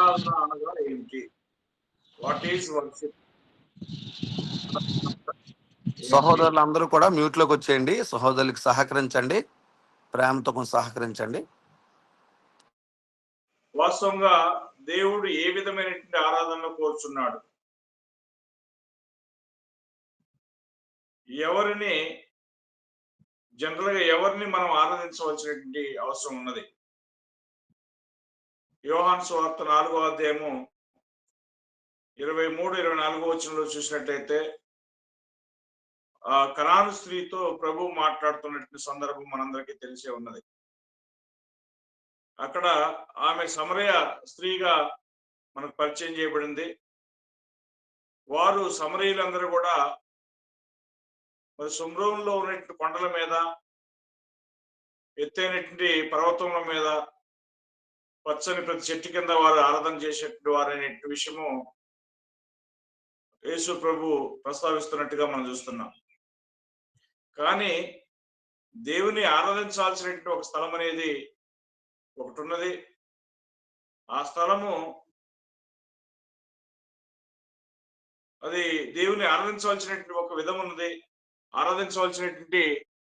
ఆరాధన అనగా ఏంటి? What is worship? సహోదరులందరూ కూడా మ్యూట్ లోకి వచ్చేయండి. సహోదరులకు సహకరించండి, ప్రేమతో కొంచెం సహకరించండి. వాస్తవంగా దేవుడు ఏ విధమైనటువంటి ఆరాధనలో కోరుచున్నాడు? ఎవరిని జనరల్ గా ఎవరిని మనం ఆరాధించవలసినటువంటి అవసరం ఉన్నది? యోహాను సువార్త 4వ అధ్యాయము 23, 24 వచనంలో చూసినట్లయితే ఆ కనాను స్త్రీతో ప్రభు మాట్లాడుతున్నటువంటి సందర్భం మనందరికీ తెలిసే ఉన్నది. అక్కడ ఆమె సమరయ స్త్రీగా మనకు పరిచయం చేయబడింది. వారు సమరయులందరూ కూడా మరి సుమ్రోన్లో ఉన్నటువంటి కొండల మీద, ఎత్తైనటువంటి పర్వతముల మీద, పచ్చని ప్రతి చెట్టు కింద వారు ఆరాధన చేసేటువంటి వారనే విషయము యేసు ప్రభు ప్రస్తావిస్తున్నట్టుగా మనం చూస్తున్నాం. కానీ దేవుని ఆరాధించాల్సినటువంటి ఒక స్థలం అనేది ఒకటి ఉన్నది. ఆ స్థలము అది దేవుని ఆరాధించవలసినటువంటి ఒక విధం ఉన్నది. ఆరాధించవలసినటువంటి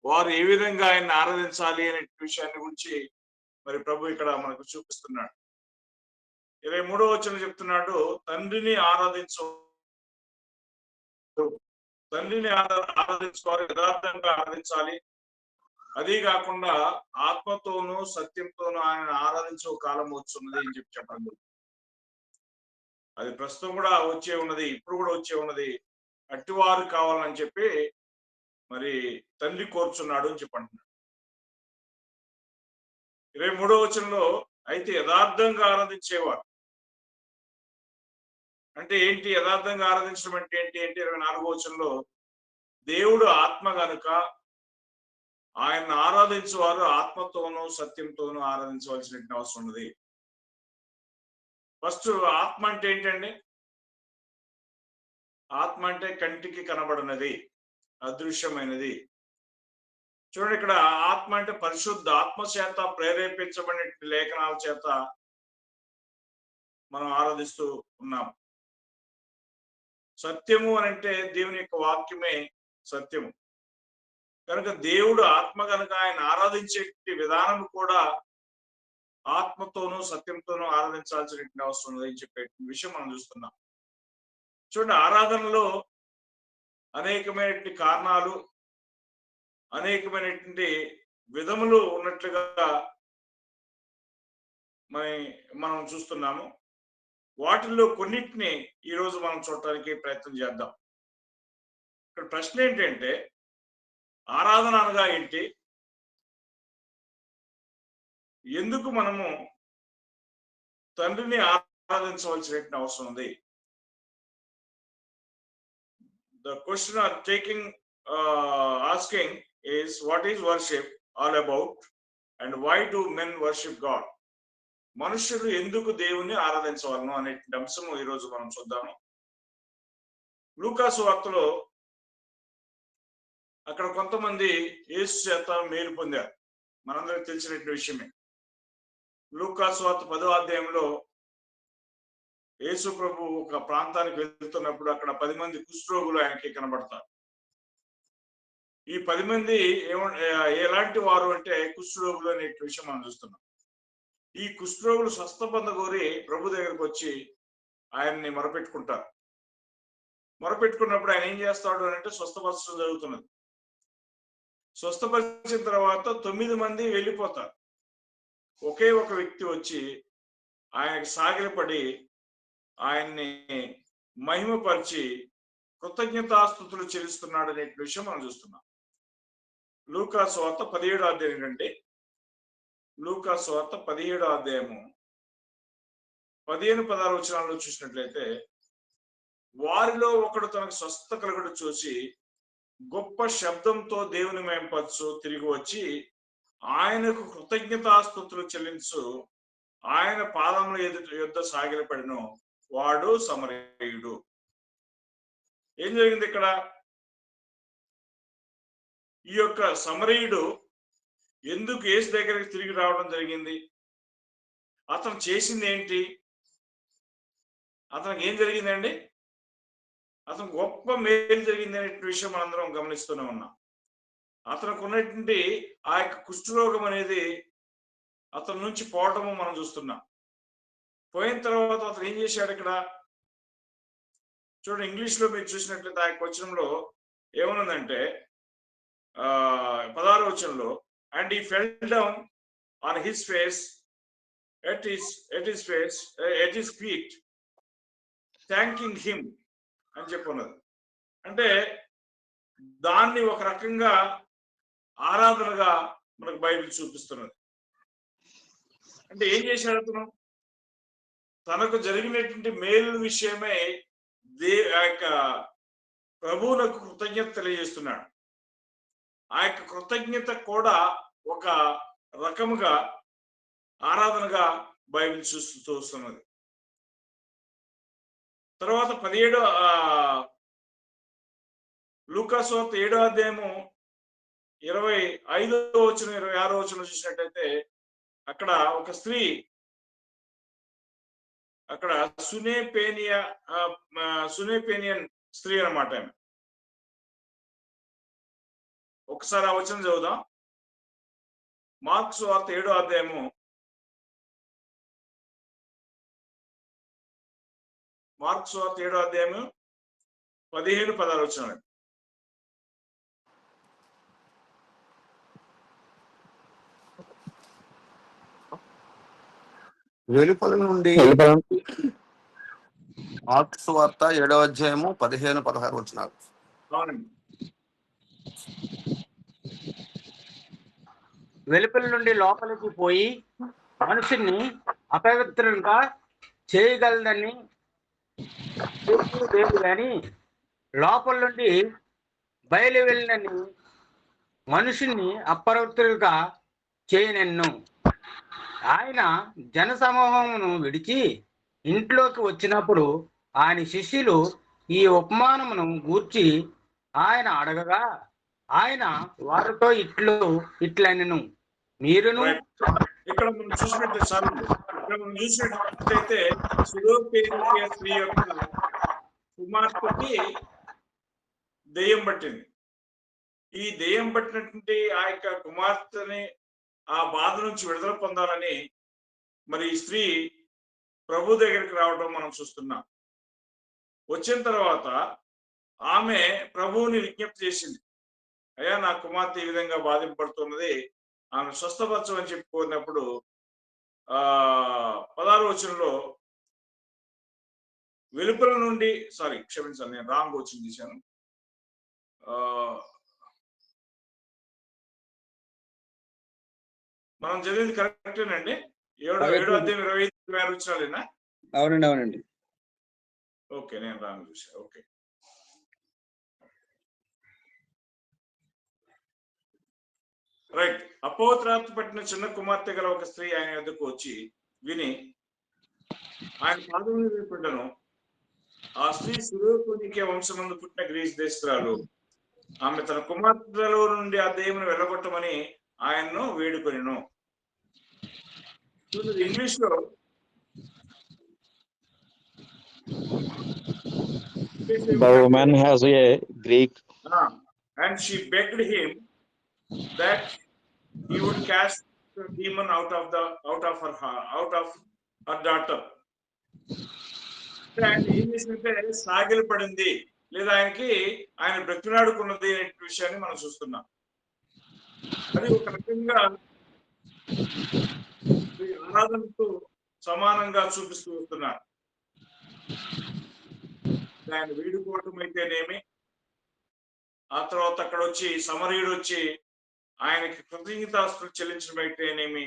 వారు ఏ విధంగా ఆయన్ని ఆరాధించాలి అనే విషయాన్ని గురించి మరి ప్రభు ఇక్కడ మనకు చూపిస్తున్నాడు. 23వ వచనం చెప్తున్నాడు, తండ్రిని ఆరాధించుకోవాలి, యథార్థంగా ఆరాధించాలి. అదే కాకుండా ఆత్మతోనూ సత్యంతోనూ ఆయన ఆరాధించే కాలం వచ్చున్నది అని చెప్పండి. అది ప్రస్తుతం కూడా వచ్చే ఉన్నది, ఇప్పుడు కూడా వచ్చే ఉన్నది. అట్టివారు కావాలని చెప్పి మరి తండ్రి కోరుచున్నాడు అని చెప్పంటున్నాడు. 23వ వచనంలో అయితే యథార్థంగా ఆరాధించేవారు అంటే ఏంటి? యథార్థంగా ఆరాధించడం అంటే ఏంటి అంటే 24వ వచనంలో దేవుడు ఆత్మ గనుక ఆయన్ని ఆరాధించేవారు ఆత్మతోనూ సత్యంతోనూ ఆరాధించవలసిన అవసరం ఉన్నది. ఫస్ట్ ఆత్మ అంటే ఏంటండి? ఆత్మ అంటే కంటికి కనబడినది, అదృశ్యమైనది. చూడండి, ఇక్కడ ఆత్మ అంటే పరిశుద్ధ ఆత్మ చేత ప్రేరేపించబడిన లేఖనాల చేత మనం ఆరాధిస్తూ ఉన్నాం. సత్యము అని అంటే దేవుని యొక్క వాక్యమే సత్యము కనుక దేవుడు ఆత్మ కనుక ఆయన ఆరాధించే విధానం కూడా ఆత్మతోనూ సత్యంతోనూ ఆరాధించాల్సిన అవసరం ఉందని చెప్పే విషయం మనం చూస్తున్నాం. చూడండి, ఆరాధనలో అనేకమైనటువంటి కారణాలు, అనేకమైనటువంటి విధములు ఉన్నట్లుగా మనం చూస్తున్నాము. వాటిల్లో కొన్నిటిని ఈరోజు మనం చూడటానికి ప్రయత్నం చేద్దాం. ఇక్కడ ప్రశ్న ఏంటంటే, ఆరాధన అనగా ఏంటి? ఎందుకు మనము తండ్రిని ఆరాధించవలసిన అవసరం ఉంది? The question are asking is, what is worship all about and why do men worship God? మనుషులు ఎందుకు దేవుణ్ణి ఆరాధించవలను అనే అంశము ఈరోజు మనం చూద్దాము. లూకా సువార్తలో అక్కడ కొంతమంది యేసు చేత మేలు పొందారు, మనందరికి తెలిసినటువంటి విషయమే. లూకా సువార్త 10వ అధ్యాయంలో యేసు ప్రభు ఒక ప్రాంతానికి వెళ్తున్నప్పుడు అక్కడ 10 మంది కుష్ఠరోగులు ఆయనకి కనబడతారు. ఈ 10 మంది ఎలాంటి వారు అంటే కుష్ఠరోగులు అనే విషయం మనం చూస్తున్నాం. ఈ కుష్ఠరోగులు స్వస్థ పొందగోరి ప్రభు దగ్గరకు వచ్చి ఆయన్ని మొరపెట్టుకుంటారు. మొరపెట్టుకున్నప్పుడు ఆయన ఏం చేస్తాడు అని అంటే స్వస్థపరచడం జరుగుతున్నది. స్వస్థపరిచిన తర్వాత 9 మంది వెళ్ళిపోతారు. ఒకే ఒక వ్యక్తి వచ్చి ఆయనకి సాగిలపడి ఆయన్ని మహిమపరిచి కృతజ్ఞతాస్తుతులు చెల్లిస్తున్నాడు అనే విషయం మనం చూస్తున్నాం. లూకా సువార్త 17వ అధ్యాయం అంటే లూకా సువార్త 17వ అధ్యాయము 15-16 వచనాల్లో చూసినట్లయితే, వారిలో ఒకడు తనకు స్వస్థత కలుగుడు చూసి గొప్ప శబ్దంతో దేవుని మహిమపరచు తిరిగి వచ్చి ఆయనకు కృతజ్ఞతాస్తుతులు చెల్లించు ఆయన పాదముల యుద్ధ సాగిలపడిను, వాడు సమరయుడు. ఏం జరిగింది ఇక్కడ? ఈ యొక్క సమరయుడు ఎందుకు యేసు దగ్గరికి తిరిగి రావడం జరిగింది? అతను చేసింది ఏంటి? అతనికి ఏం జరిగిందండి? అతను గొప్ప మేలు జరిగింది అనే విషయం మనందరం గమనిస్తూనే ఉన్నాం. అతనికి ఉన్నటువంటి ఆ యొక్క కుష్ఠరోగం అనేది అతని నుంచి పోవటము మనం చూస్తున్నాం. పోయిన తర్వాత అతను ఏం చేశాడు ఇక్కడ చూడండి, ఇంగ్లీష్ లో మీరు చూసినట్లయితే ఆ యొక్క వచనంలో ఏమనుందంటే 16వ వచనంలో, and he fell down on his face at his feet thanking him అని చెప్పున్నది. అంటే దాన్ని ఒక రకంగా ఆరాధనగా మనకు బైబిల్ చూపిస్తున్నది. అంటే ఏం చేశాడు అతను? తనకు జరిగినటువంటి మేలు విషయమై ఆ యొక్క ప్రభువులకు కృతజ్ఞత తెలియజేస్తున్నాడు. ఆ యొక్క కృతజ్ఞత కూడా ఒక రకముగా ఆరాధనగా బైబిల్ చూస్తున్నది. తర్వాత 17 లూకాసు వార్త 7వ అధ్యాయము 25వ వచనం 26వ వచనం చూసినట్టయితే అక్కడ ఒక స్త్రీ, అక్కడ సునేపేనియన్ స్త్రీ అన్నమాట. ఒకసారి ఆ వచనం చదువుదాం. మార్క్స్ వార్త 7వ అధ్యాయము 15-16 వచనాలు. వెలుపల నుండి మార్క్స్ వార్త 7వ అధ్యాయము 15-16 వచనాలు. అవునండి. వెలుపల నుండి లోపలికి పోయి మనుషుల్ని అపవిత్రంగా చేయగలదని లేదు కానీ లోపల నుండి బయలు వెళ్ళినని మనుషుల్ని అపవిత్రులుగా చేయనెన్ను. ఆయన జనసమూహమును విడిచి ఇంట్లోకి వచ్చినప్పుడు ఆయన శిష్యులు ఈ ఉపమానమును గూర్చి ఆయన అడగగా ఆయన వారితో ఇట్లనెను, మీరును. ఇక్కడ మనం చూసినట్లయితే సులోపేనియ స్త్రీ యొక్క కుమార్తెకి దెయ్యం పట్టింది. ఈ దెయ్యం పట్టినటువంటి ఆ యొక్క కుమార్తెని ఆ బాధ నుంచి విడుదల పొందాలని మరి ఈ స్త్రీ ప్రభు దగ్గరికి రావడం మనం చూస్తున్నాం. వచ్చిన తర్వాత ఆమె ప్రభువుని విజ్ఞప్తి చేసింది, అయ్యా నా కుమార్తె ఈ విధంగా బాధింపడుతున్నది, ఆమె స్వస్థపరచమని చెప్పి కోరినప్పుడు 16వ వచనంలో వెలుపల నుండి క్షమించాలి, నేను రాంగ్ వచనం తీశాను. మనం చదివింది కరెక్టేనండి. 7వ అధ్యాయం 25-26 వచనాలేనా? అవునండి. ఓకే, నేను రాంగ్ చూసా. Okay, right. అపవిత్రాత్మ పట్టిన చిన్న కుమార్తె గల ఒక స్త్రీ ఆయన వద్దకు వచ్చి విని ఆయన పాదముల మీద పడ్డను. ఆ స్త్రీ సులోపేనియ వంశమందు పుట్టిన గ్రీస్ దేశస్తురాలు. ఆమె తన కుమార్తెలో నుండి ఆ దెయ్యమును వెళ్ళగొట్టమని ఆయన్ను వేడుకొనెను. ఇంగ్లీష్ లో The woman has a Greek. And she begged him that he would cast the demon out of her daughter. ఆయన ఏం చేసినట్టే సాగిలి పడింది, లేదా ఆయన బ్రతిలాడుకున్నది అనే విషయాన్ని మనం చూస్తున్నాం. అది ఒక రకంగా ఆరాధనతో సమానంగా చూపిస్తూ వస్తున్నారు. ఆయన వీడుకోవటం అయితేనేమి, ఆ తర్వాత అక్కడ వచ్చి సమరయుడు వచ్చి ఆయనకి కృతజ్ఞతాస్తులు చెల్లించడం అయితేనేమి,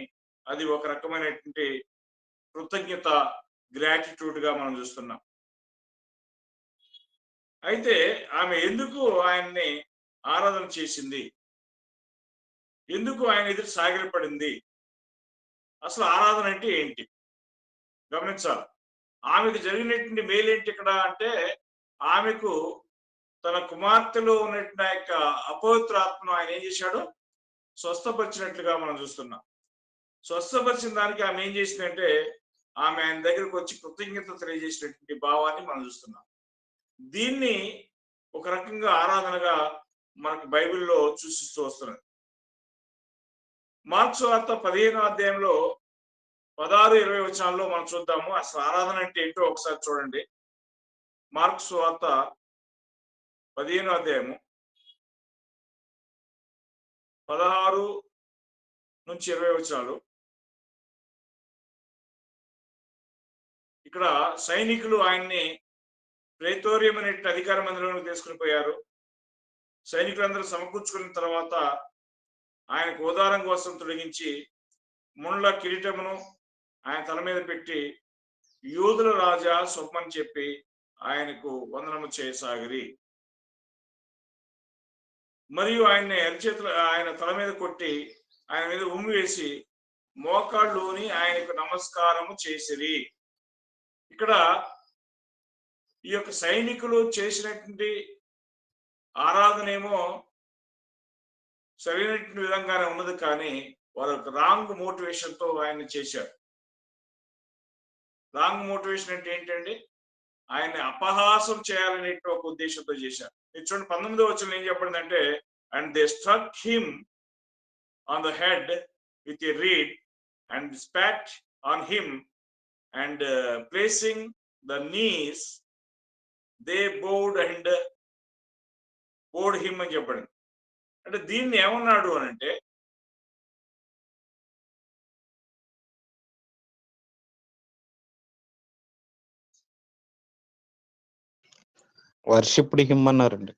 అది ఒక రకమైనటువంటి కృతజ్ఞత, గ్రాటిట్యూడ్ గా మనం చూస్తున్నాం. అయితే ఆమె ఎందుకు ఆయన్ని ఆరాధన చేసింది, ఎందుకు ఆయన ఎదురు సాగిలపడింది, అసలు ఆరాధన అంటే ఏంటి గమనించాలి. ఆమెకు జరిగినటువంటి మేలేంటి ఇక్కడ అంటే, ఆమెకు తన కుమార్తెలో ఉన్నటువంటి యొక్క అపవిత్రాత్మను ఆయన ఏం చేశాడు, స్వస్థపరిచినట్లుగా మనం చూస్తున్నాం. స్వస్థపరిచిన దానికి ఆమె ఏం చేసిందంటే ఆమె ఆయన దగ్గరకు వచ్చి కృతజ్ఞత తెలియజేసినటువంటి భావాన్ని మనం చూస్తున్నాం. దీన్ని ఒక రకంగా ఆరాధనగా మనకు బైబిల్లో సూచిస్తూ వస్తున్నది. మార్కు సువార్త 15వ అధ్యాయంలో 16-20 వచనాల్లో మనం చూద్దాము. అసలు ఆరాధన అంటే ఏంటో ఒకసారి చూడండి. మార్కు సువార్త 15వ అధ్యాయము 16-20 వచనాలు. ఇక్కడ సైనికులు ఆయన్ని ప్రేతోరియం అనే అధికార మందిరంలోకి తీసుకుని పోయారు. సైనికులందరూ సమకూర్చుకున్న తర్వాత ఆయనకు ఓదారం కోసం తొలగించి ముళ్ళ కిరీటమును ఆయన తల మీద పెట్టి యూదుల రాజా స్వప్నం చెప్పి ఆయనకు వందనము చేయసాగిరి. మరియు ఆయన తల మీద కొట్టి ఆయన మీద ఉమ్మి వేసి మోకాళ్ళుని ఆయనకు నమస్కారము చేసిరి. ఇక్కడ ఈ యొక్క సైనికులు చేసినటువంటి ఆరాధన ఏమో సరైనటువంటి విధంగానే ఉన్నది, కానీ వారు రాంగ్ మోటివేషన్ తో ఆయన చేశారు. రాంగ్ మోటివేషన్ అంటే ఏంటండి? ఆయన్ని అపహాసం చేయాలనే ఒక ఉద్దేశంతో చేశారు. మీరు చూడండి 19వ వచనంలో ఏం చెప్పబడిందంటే, and they struck him on the head with a reed and spat on him and placing the knees they bowed him అని చెప్పండి. అంటే దీన్ని ఏమన్నాడు అని అంటే, వర్షిప్డ్ హిమ్ అన్నారండి.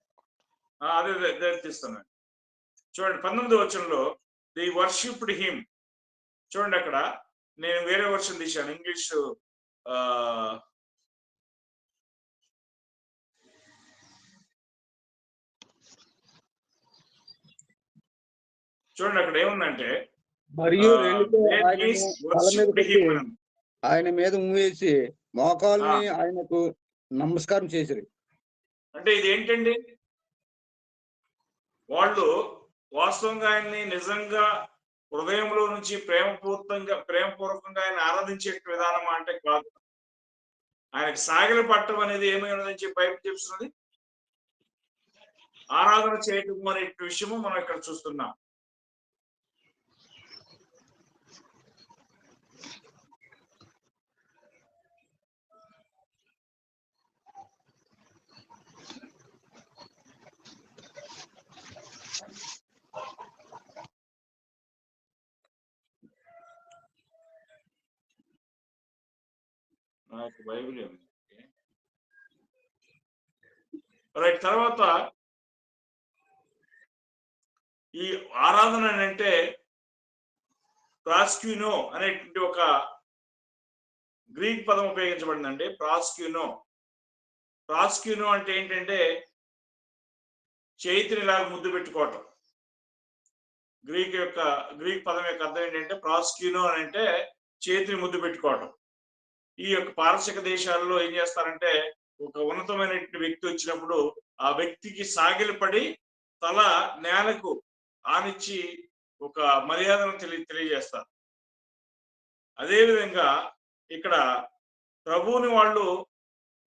అదే తీస్తున్నాను. చూడండి 19వ వచనంలో ది వర్షిప్డ్ హిమ్. చూడండి, అక్కడ నేను వేరే వర్షన్ తీశాను, ఇంగ్లీష్. చూడండి అక్కడ ఏముందంటే, మరియు ఆయన మీద ఉమ్మేసి మోకాల్ని ఆయనకు నమస్కారం చేసిరి. అంటే ఇది ఏంటండి? వాళ్ళు వాస్తవంగా ఆయన్ని నిజంగా హృదయంలో నుంచి ప్రేమపూర్వకంగా ఆయన ఆరాధించే విధానం అంటే కాదు. ఆయనకు సాగిల పట్టం అనేది ఏమై ఉన్నదని చెప్పి బైబిల్ చెప్తున్నది. ఆరాధన చేయటం అనే విషయము మనం ఇక్కడ చూస్తున్నాం. నాకు బైబిల్ రైట్. తర్వాత ఈ ఆరాధన అంటే ప్రాస్క్యూనో అనేటువంటి ఒక గ్రీక్ పదం ఉపయోగించబడిందండి. ప్రాస్క్యూనో అంటే ఏంటంటే చేతిని లాగా ముద్దు పెట్టుకోవటం. గ్రీక్ పదం యొక్క అర్థం ఏంటంటే ప్రాస్క్యూనో అని అంటే చేతిని ముద్దు పెట్టుకోవటం. ఈ యొక్క పారసిక దేశాల్లో ఏం చేస్తారంటే, ఒక ఉన్నతమైన వ్యక్తి వచ్చినప్పుడు ఆ వ్యక్తికి సాగిలపడి తల నేలకు ఆనిచ్చి ఒక మర్యాదను తెలియజేస్తారు. అదేవిధంగా ఇక్కడ ప్రభువుని వాళ్ళు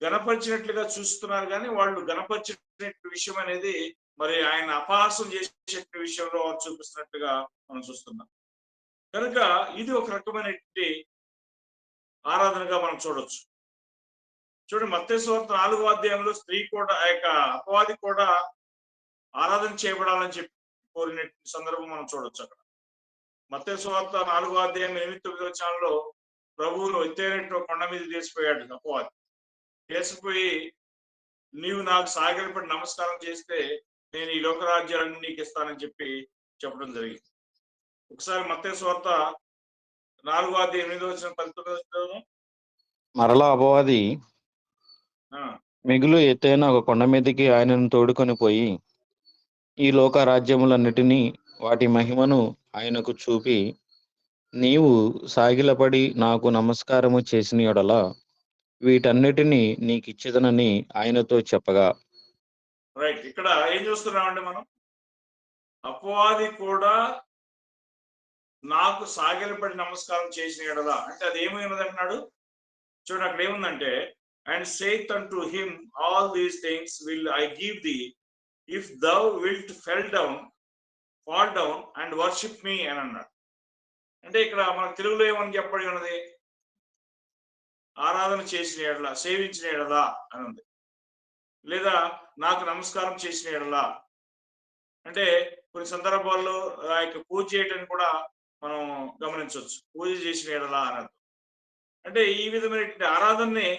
గణపరిచినట్లుగా చూస్తున్నారు, కానీ వాళ్ళు గణపరిచిన విషయం అనేది మరి ఆయన అపహాసం చేసే విషయంలో చూపిస్తున్నట్టుగా మనం చూస్తున్నాం. కనుక ఇది ఒక రకమైనటువంటి ఆరాధనగా మనం చూడొచ్చు. చూడండి, మత్తయి సువార్త 4వ అధ్యాయంలో స్త్రీ కూడా అపవాది కూడా ఆరాధన చేయబడాలని చెప్పి కోరిన సందర్భం మనం చూడొచ్చు. అక్కడ మత్తయి సువార్త 4వ అధ్యాయం 8-9 వచనాల్లో ప్రభువును ఎత్తైన కొండ మీద చేసిపోయాడు అపవాది. చేసిపోయి, నీవు నాకు సాగిలపడి నమస్కారం చేస్తే నేను ఈ లోక రాజ్యాలను నీకు ఇస్తానని చెప్పడం జరిగింది. ఒకసారి మత్తయి సువార్త 4వ అధ్యాయం 8వ వచనం 19వ వచనం. మరలా అపవాది మిగులు ఎత్తైన ఒక కొండ మీదకి ఆయనను తోడుకొని పోయి ఈ లోక రాజ్యములన్నిటినీ వాటి మహిమను ఆయనకు చూపి, నీవు సాగిలపడి నాకు నమస్కారము చేసిన యెడల వీటన్నిటినీ నీకిచ్చేదనని ఆయనతో చెప్పగా. రైట్. ఇక్కడ ఏం చూస్తున్నామండి మనం? అపవాది కూడా నాకు సాగిలపడి నమస్కారం చేసిన యెడల అంటే అది ఏమైనది అంటున్నాడు? చూడండి అక్కడ ఏముందంటే, and saith unto him all these things will I give thee if thou wilt fall down and worship me అని అన్నాడు. అంటే ఇక్కడ మన తెలుగులో ఏమని చెప్పబడి ఉన్నది, ఆరాధన చేసిన ఎడలా, సేవించిన ఎడలా అని ఉంది, లేదా నాకు నమస్కారం చేసిన ఎడలా. అంటే కొన్ని సందర్భాల్లో ఆ యొక్క పూజ చేయటం కూడా మనం గమనించవచ్చు, పూజ చేసిన ఎడలా అని అర్థం. అంటే ఈ విధమైనటువంటి ఆరాధనని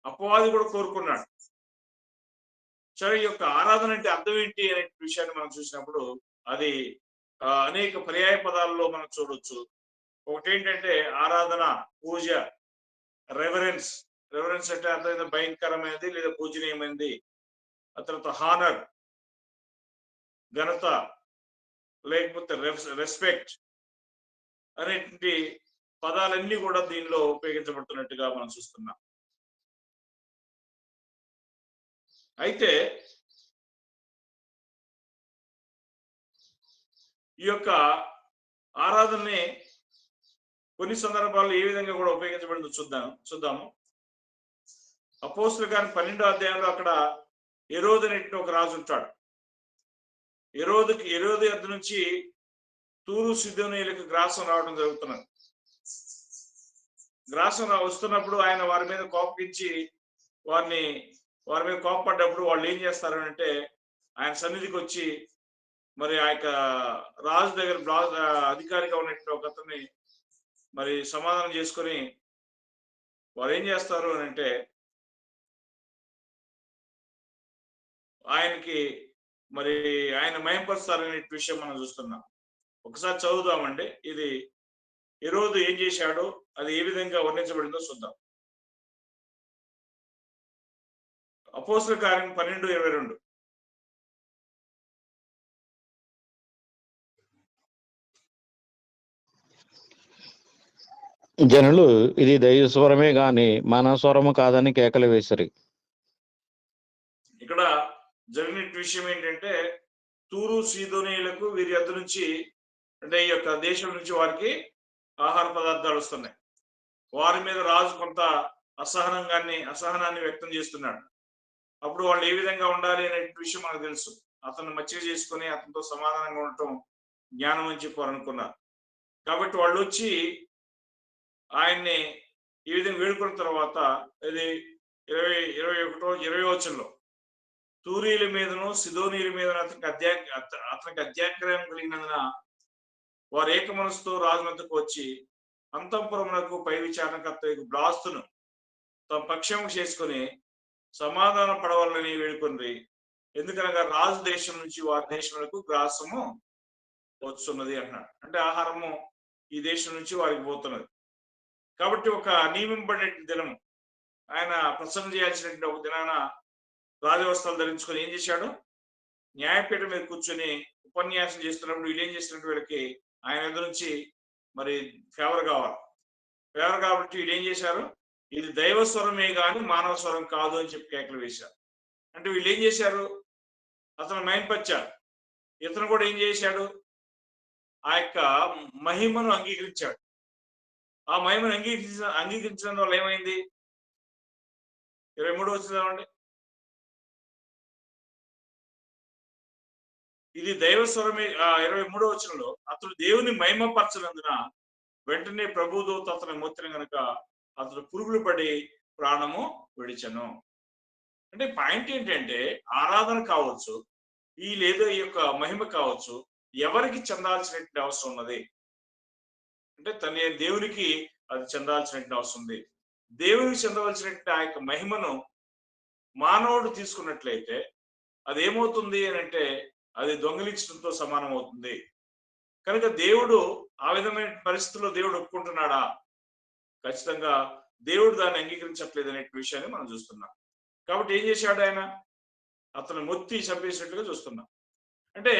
అపవాది కూడా కోరుకున్నాడు. సరే, ఈ యొక్క ఆరాధన అంటే అర్థం ఏంటి అనే విషయాన్ని మనం చూసినప్పుడు అది అనేక పర్యాయ పదాలలో మనం చూడొచ్చు. ఒకటి ఏంటంటే ఆరాధన, పూజ, రెవరెన్స్. రెవరెన్స్ అంటే అర్థం భయంకరమైనది లేదా పూజనీయమైనది. ఆ తర్వాత హానర్, ఘనత, లేకపోతే రెస్పెక్ట్ అనేటువంటి పదాలన్నీ కూడా దీనిలో ఉపయోగించబడుతున్నట్టుగా మనం చూస్తున్నాం. అయితే ఈ యొక్క ఆరాధనని కొన్ని సందర్భాల్లో ఏ విధంగా కూడా ఉపయోగించబడిందో చూద్దాము. అపోస్తుల కార్యం 12వ అధ్యాయంలో అక్కడ హెరోదు అనేటువంటి ఒక రాజు ఉంటాడు. హెరోదు యొద్ద నుంచి తూరు సీదోనీయులకు గ్రాసం రావడం జరుగుతున్నది. గ్రాసం వస్తున్నప్పుడు ఆయన వారి మీద కోపగించి వారి మీద కోపపడ్డప్పుడు వాళ్ళు ఏం చేస్తారు అంటే, ఆయన సన్నిధికి వచ్చి మరి ఆ యొక్క రాజు దగ్గర అధికారిగా ఉన్నట్టు ఒక అతన్ని మరి సమాధానం చేసుకొని వారు ఏం చేస్తారు అని అంటే, ఆయనకి మరి ఆయన మహింపరుస్తారనే విషయం మనం చూస్తున్నాం. ఒకసారి చదువుదామండి. ఇది హెరోదు ఏం చేశాడో అది ఏ విధంగా వర్ణించబడిందో చూద్దాం. అపోస్తుల కార్యం 12:22. జనులు ఇది దైవ స్వరమే గాని మన స్వరము కాదని కేకలు వేసిరి. ఇక్కడ జరిగిన విషయం ఏంటంటే, తూరు సీదోనీయులకు వీరి యొద్ద నుంచి, అంటే ఈ యొక్క దేశం నుంచి వారికి ఆహార పదార్థాలు వస్తున్నాయి. వారి మీద రాజు కొంత అసహనాన్ని వ్యక్తం చేస్తున్నాడు. అప్పుడు వాళ్ళు ఏ విధంగా ఉండాలి అనే విషయం మనకు తెలుసు. అతను మచ్చిక చేసుకుని అతనితో సమాధానంగా ఉండటం జ్ఞానం అని చెప్పి వారు అనుకున్నారు. కాబట్టి వాళ్ళు వచ్చి ఆయన్ని ఈ విధంగా వేడుకున్న తర్వాత ఇది 20 వచనంలో, తూరీల మీదను సిదోనీయుల మీద అతనికి అత్యాగ్రహం కలిగినందున వారు ఏక మనసుతో రాజు వద్దకు వచ్చి అంతఃపురమునకు పై విచారణకర్త బ్లాస్తును తమ పక్షము చేసుకుని సమాధాన పడవాలని వేడుకొంది. ఎందుకనగా రాజు దేశం నుంచి వారి దేశములకు గ్రాసము వస్తున్నది అన్నాడు. అంటే ఆహారము ఈ దేశం నుంచి వారికి పోతున్నది. కాబట్టి ఒక నియమింపబడిన దినము, ఆయన ప్రసంగం చేయాల్సినటువంటి ఒక దినాన రాజవస్త్రాలు ధరించుకొని ఏం చేశాడు, న్యాయపీఠం మీద కూర్చొని ఉపన్యాసం చేస్తున్నప్పుడు వీళ్ళు ఏం చేసినట్టు వీళ్ళకి ఆయన ఎదురు నుంచి మరి ఫేవర్ కాబట్టి వీళ్ళు ఏం చేశారు, ఇది దైవ స్వరమే కానీ మానవ స్వరం కాదు అని చెప్పి కేకలు వేశారు. అంటే వీళ్ళు ఏం చేశారు, అతను మైంపరిచారు. ఇతను కూడా ఏం చేశాడు, ఆ యొక్క మహిమను అంగీకరించాడు. ఆ మహిమను అంగీకరించడం వల్ల ఏమైంది, 23 వచ్చిందండి. ఇది దైవ స్వరమే. 23 వచనంలో అతడు దేవుని మహిమపరచనందున వెంటనే ప్రభుదూత అతని మొత్తం గనుక అతడు పురుగులు పడి ప్రాణము విడిచెను. అంటే పాయింట్ ఏంటంటే, ఆరాధన కావచ్చు, ఈ యొక్క మహిమ కావచ్చు, ఎవరికి చెందాల్సినటువంటి అవసరం ఉన్నది అంటే దేవునికి అది చెందాల్సినటువంటి అవసరం ఉంది. దేవునికి చెందవలసినటువంటి ఆ యొక్క మహిమను మానవుడు తీసుకున్నట్లయితే అది ఏమవుతుంది అని అంటే, అది దొంగిలించడంతో సమానం అవుతుంది. కనుక దేవుడు ఆ విధమైన పరిస్థితుల్లో దేవుడు ఒప్పుకుంటున్నాడా? ఖచ్చితంగా దేవుడు దాన్ని అంగీకరించట్లేదు అనే విషయాన్ని మనం చూస్తున్నాం. కాబట్టి ఏం చేశాడు ఆయన, అతను మొత్తి చంపేసినట్టుగా చూస్తున్నాం. అంటే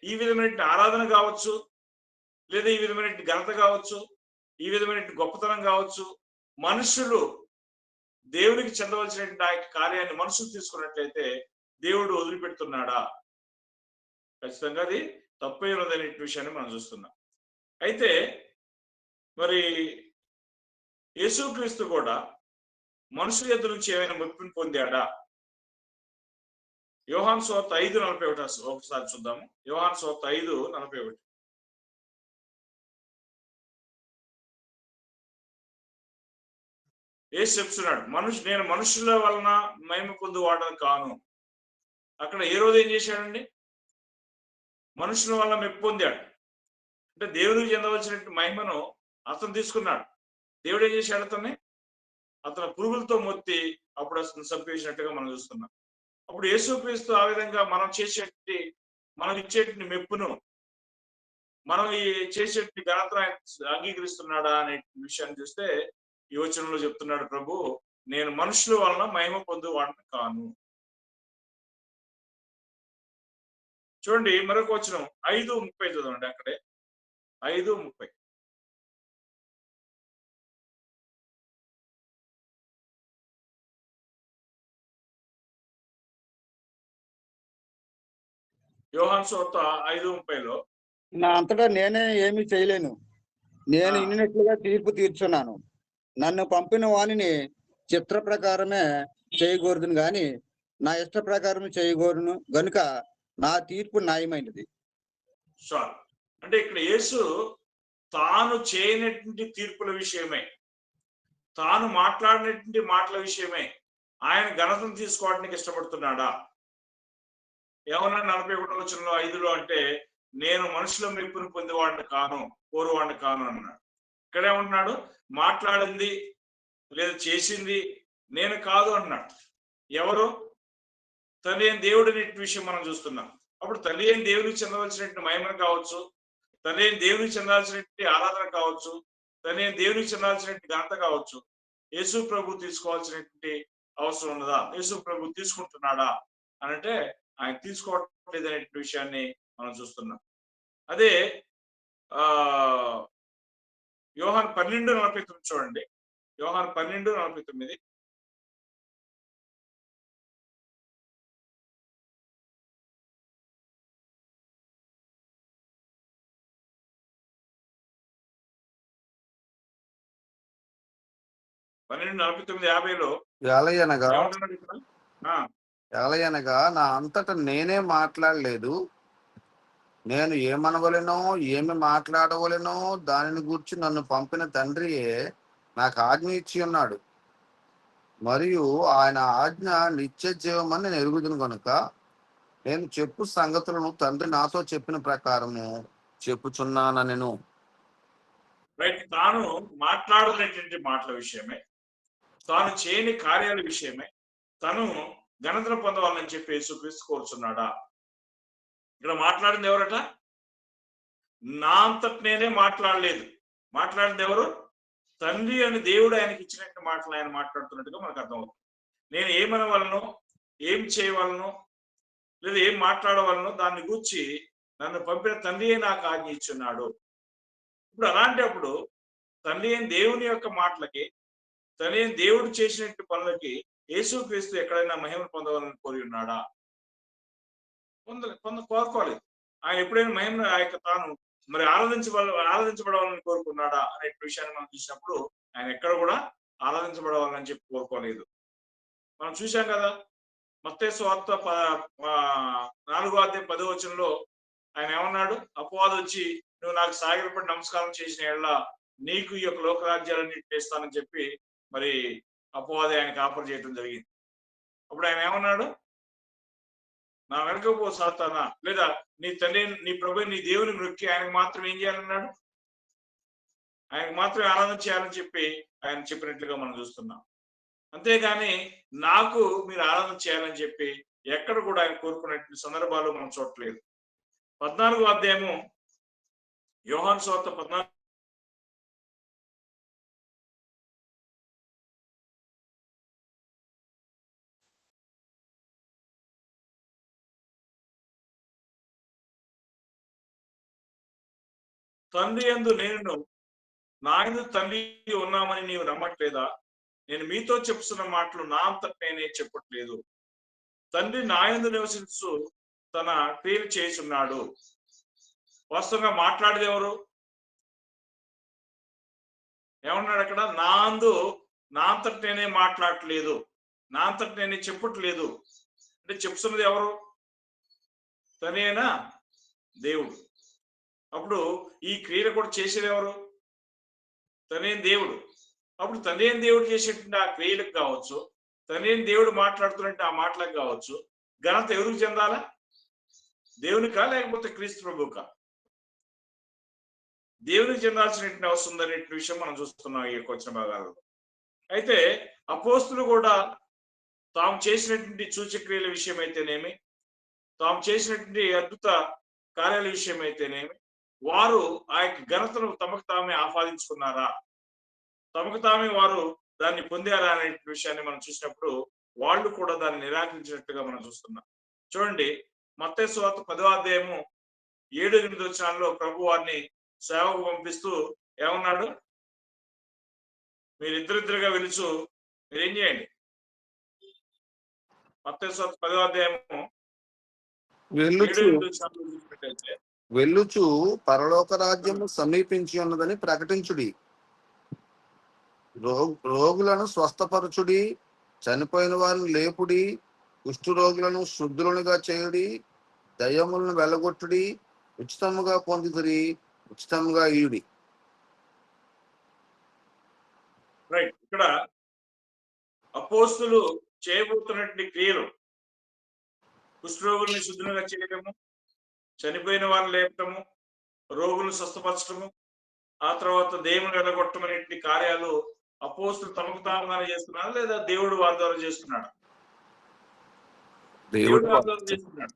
ఈ విధమైన ఆరాధన కావచ్చు, లేదా ఈ విధమైన ఘనత కావచ్చు, ఈ విధమైన గొప్పతనం కావచ్చు, మనుషులు దేవునికి చెందవలసినటువంటి ఆ కార్యాన్ని మనుషులు తీసుకున్నట్లయితే దేవుడు వదిలిపెడుతున్నాడా? ఖచ్చితంగా అది తప్పే ఉన్నదనే విషయాన్ని మనం చూస్తున్నాం. అయితే మరి యేసుక్రీస్తు కూడా మనుషుల ఎదురు నుంచి ఏమైనా మెప్పుని పొందాడా? యోహాను సువార్త 5:41 ఒకసారి చూద్దాము. యోహాను సువార్త 5:41. యేసు చెప్తున్నాడు, నేను మనుషుల వలన మహిమ పొందువాడని కాను. అక్కడ ఏ రోజు ఏం చేశాడండి? మనుషుల వల్ల మెప్పు పొందాడు. అంటే దేవుడికి చెందవలసినట్టు మహిమను అతను తీసుకున్నాడు. దేవుడు ఏం చేశాడు? అతను పురుగులతో మొత్తి అప్పుడు అతను చంపేసినట్టుగా మనం చూస్తున్నాం. అప్పుడు యేసుక్రీస్తు ఆ విధంగా మనం ఇచ్చేటువంటి మెప్పును, మనం ఈ చేసేటువంటి ఘనత అంగీకరిస్తున్నాడా అనే విషయాన్ని చూస్తే ఈ వచనంలో చెప్తున్నాడు ప్రభు, నేను మనుషుల వలన మహిమ పొందువాడిని కాను. చూడండి మరొక వచనం 5:30 చదవండి. అక్కడే 5:30. యోహాను సువార్త 5:30లో, నా అంతటా నేనే ఏమీ చేయలేను, నేను ఇన్నినట్లుగా తీర్పు తీర్చున్నాను. నన్ను పంపిన వానిని చిత్ర ప్రకారమే చేయకూడదును గాని నా ఇష్ట ప్రకారం చేయకూడను గనుక నా తీర్పు న్యాయమైనది. సార్ అంటే ఇక్కడ యేసు తాను చేయనటువంటి తీర్పుల విషయమై, తాను మాట్లాడినటువంటి మాటల విషయమై ఆయన ఘనతను తీసుకోవడానికి ఇష్టపడుతున్నాడా? ఏమన్నా 41 వచనంలో 5లో అంటే నేను మనుషుల మెప్పును పొందేవాడిని కాను, కోరువాడిని కాను అన్నాడు. ఇక్కడ ఏమంటున్నాడు? మాట్లాడింది లేదా చేసింది నేను కాదు అన్నాడు. ఎవరు? తల్లి అయిన దేవుడు అనే విషయం మనం చూస్తున్నాం. అప్పుడు తల్లి అయిన దేవునికి చెందవలసినటువంటి మహిమను కావచ్చు, తల్లి అయిన దేవునికి చెందాల్సినటువంటి ఆరాధన కావచ్చు, తల్లి అయిన దేవునికి చెందాల్సినటువంటి ఘనత కావచ్చు, యేసు ప్రభు తీసుకోవాల్సినటువంటి అవసరం ఉన్నదా? యేసు ప్రభు తీసుకుంటున్నాడా అని అంటే ఆయన తీసుకోవట్లేదు అనే విషయాన్ని మనం చూస్తున్నాం. అదే యోహాను 12:49 చూడండి. యోహాను 12:49. ఏలయనగా నా అంతటా నేనే మాట్లాడలేదు, నేను ఏమనవలెనో ఏమి మాట్లాడవలెనో దానిని గూర్చి నన్ను పంపిన తండ్రియే నాకు ఆజ్ఞ ఇచ్చి ఉన్నాడు. మరియు ఆయన ఆజ్ఞ నిత్య జీవమని నేను ఎరుగుదును కనుక నేను చెప్పు సంగతులను తండ్రి నాతో చెప్పిన ప్రకారము చెప్పుచున్నానెను. తాను మాట్లాడుతున్నటువంటి మాటల విషయమే, తాను చేయని కార్యాల విషయమే తను ఘనతను పొందవాలని చెప్పి యేసుక్రీస్తు కోరుచున్నాడా? ఇక్కడ మాట్లాడింది ఎవరట? నా అంతట నేనే మాట్లాడలేదు. మాట్లాడింది ఎవరు? తండ్రి అని దేవుడు ఆయనకి ఇచ్చినట్టు మాటలు ఆయన మాట్లాడుతున్నట్టుగా మనకు అర్థమవుతుంది. నేను ఏమనవలనో ఏం చేయవలనో లేదా ఏం మాట్లాడవలనో దాన్ని గూర్చి నన్ను పంపిన తండ్రి నాకు ఆజ్ఞ ఇచ్చున్నాడు. ఇప్పుడు అలాంటప్పుడు తండ్రి అయిన దేవుని యొక్క మాటలకి, తండ్రి అయిన దేవుడు చేసినట్టు పనులకి యేసుక్రీస్తు ఎక్కడైనా మహిమ పొందవాలని కోరి ఉన్నాడా? కోరుకోలేదు. ఆయన ఎప్పుడైనా మహిమను ఆ యొక్క తాను మరి ఆరాధించబడవాలని కోరుకున్నాడా అనే విషయాన్ని మనం చూసినప్పుడు ఆయన ఎక్కడ కూడా ఆరాధించబడవాలని చెప్పి కోరుకోలేదు. మనం చూసాం కదా, మత్తయి సువార్త 4:10 ఆయన ఏమన్నాడు? అపవాది వచ్చి నువ్వు నాకు సాగిలపడి నమస్కారం చేసిన ఎడల నీకు ఈ యొక్క లోకరాజ్యాలన్నీ చేస్తానని చెప్పి మరి అపవాది ఆయనకు ఆఫర్ చేయడం జరిగింది. అప్పుడు ఆయన ఏమన్నాడు? నా వెనకపో సాతానా, లేదా నీ తండ్రి నీ ప్రభు నీ దేవుని మృక్కి ఆయనకు మాత్రం ఏం చేయాలన్నాడు? ఆయనకు మాత్రమే ఆరాధన చేయాలని చెప్పి ఆయన చెప్పినట్లుగా మనం చూస్తున్నాం. అంతేగాని నాకు మీరు ఆరాధన చేయాలని చెప్పి ఎక్కడ కూడా ఆయన కోరుకున్నటువంటి సందర్భాలు మనం చూడట్లేదు. 14వ అధ్యాయము యోహాను సువార్త 14 తండ్రి యందు నేను నా యందు తండ్రి ఉన్నామని నీవు నమ్మట్లేదా? నేను మీతో చెప్తున్న మాటలు నా అంతట నేనే చెప్పట్లేదు. తండ్రి నా యందు నివసించు తన క్రియలు చేస్తున్నాడు. వాస్తవంగా మాట్లాడేది ఎవరు? ఏమన్నాడు అక్కడ? నా అంతటి నేనే మాట్లాడట్లేదు, నా అంతటి నేనే చెప్పట్లేదు. అంటే చెప్తున్నది ఎవరు? తనేనా దేవుడు. అప్పుడు ఈ క్రియలు కూడా చేసేది ఎవరు? తనేం దేవుడు. అప్పుడు తనేం దేవుడు చేసేటువంటి ఆ క్రియలకు కావచ్చు, తనేం దేవుడు మాట్లాడుతున్నట్టు ఆ మాటలకు కావచ్చు, ఘనత ఎవరికి చెందాలా? దేవునికా లేకపోతే క్రీస్తు ప్రభువుకా? దేవునికి చెందాల్సినటువంటి అవసరం ఉందనే విషయం మనం చూస్తున్నాం ఈ యొక్క వచ్చిన భాగాలలో. అయితే అపోస్తులు కూడా తాము చేసినటువంటి సూచక్రియల విషయం అయితేనేమి, తాము చేసినటువంటి అద్భుత కార్యాల విషయం అయితేనేమి, వారు ఆ యొక్క ఘనతను తమకు తామే ఆపాదించుకున్నారా, తమకు తామే వారు దాన్ని పొందారా అనే విషయాన్ని మనం చూసినప్పుడు వాళ్ళు కూడా దాన్ని నిరాకరించినట్టుగా మనం చూస్తున్నాం. చూడండి, మత్తయి సువార్త 10వ అధ్యాయము 7-8 వచనాల్లో ప్రభు వారిని సేవకు పంపిస్తూ ఏమన్నాడు? మీరు ఇద్దరిద్దరుగా వెలుచు మీరేం చేయండి. మత్తయి సువార్త 10వ అధ్యాయము 7-8 వచనాల్లో చూసినట్లయితే, వెళ్ళుచు పరలోక రాజ్యము సమీపించి ఉన్నదని ప్రకటించుడి, రోగులను స్వస్థపరచుడి, చనిపోయిన వారిని లేపుడి, కుష్టు రోగులను శుద్ధులుగా చేయుడి, దయ్యములను వెళ్ళగొట్టుడి, ఉచితముగా పొందుతురి, ఉచితముగా ఇయుడి. రైట్. ఇక్కడ అపోస్తులు చేయబోతున్నటువంటి క్రియలు కుష్ఠరోగుల్ని శుద్ధులుగా చేయడము, చనిపోయిన వారిని లేపటము, రోగులను స్వస్థపరచడము, ఆ తర్వాత దేవుని వెళ్ళగొట్టడం అనేటువంటి కార్యాలు అపోస్తులు తమకు తాముగానే చేస్తున్నారు లేదా దేవుడు వారి ద్వారా చేస్తున్నాడు? దేవుడు వారి ద్వారా చేస్తున్నాడు.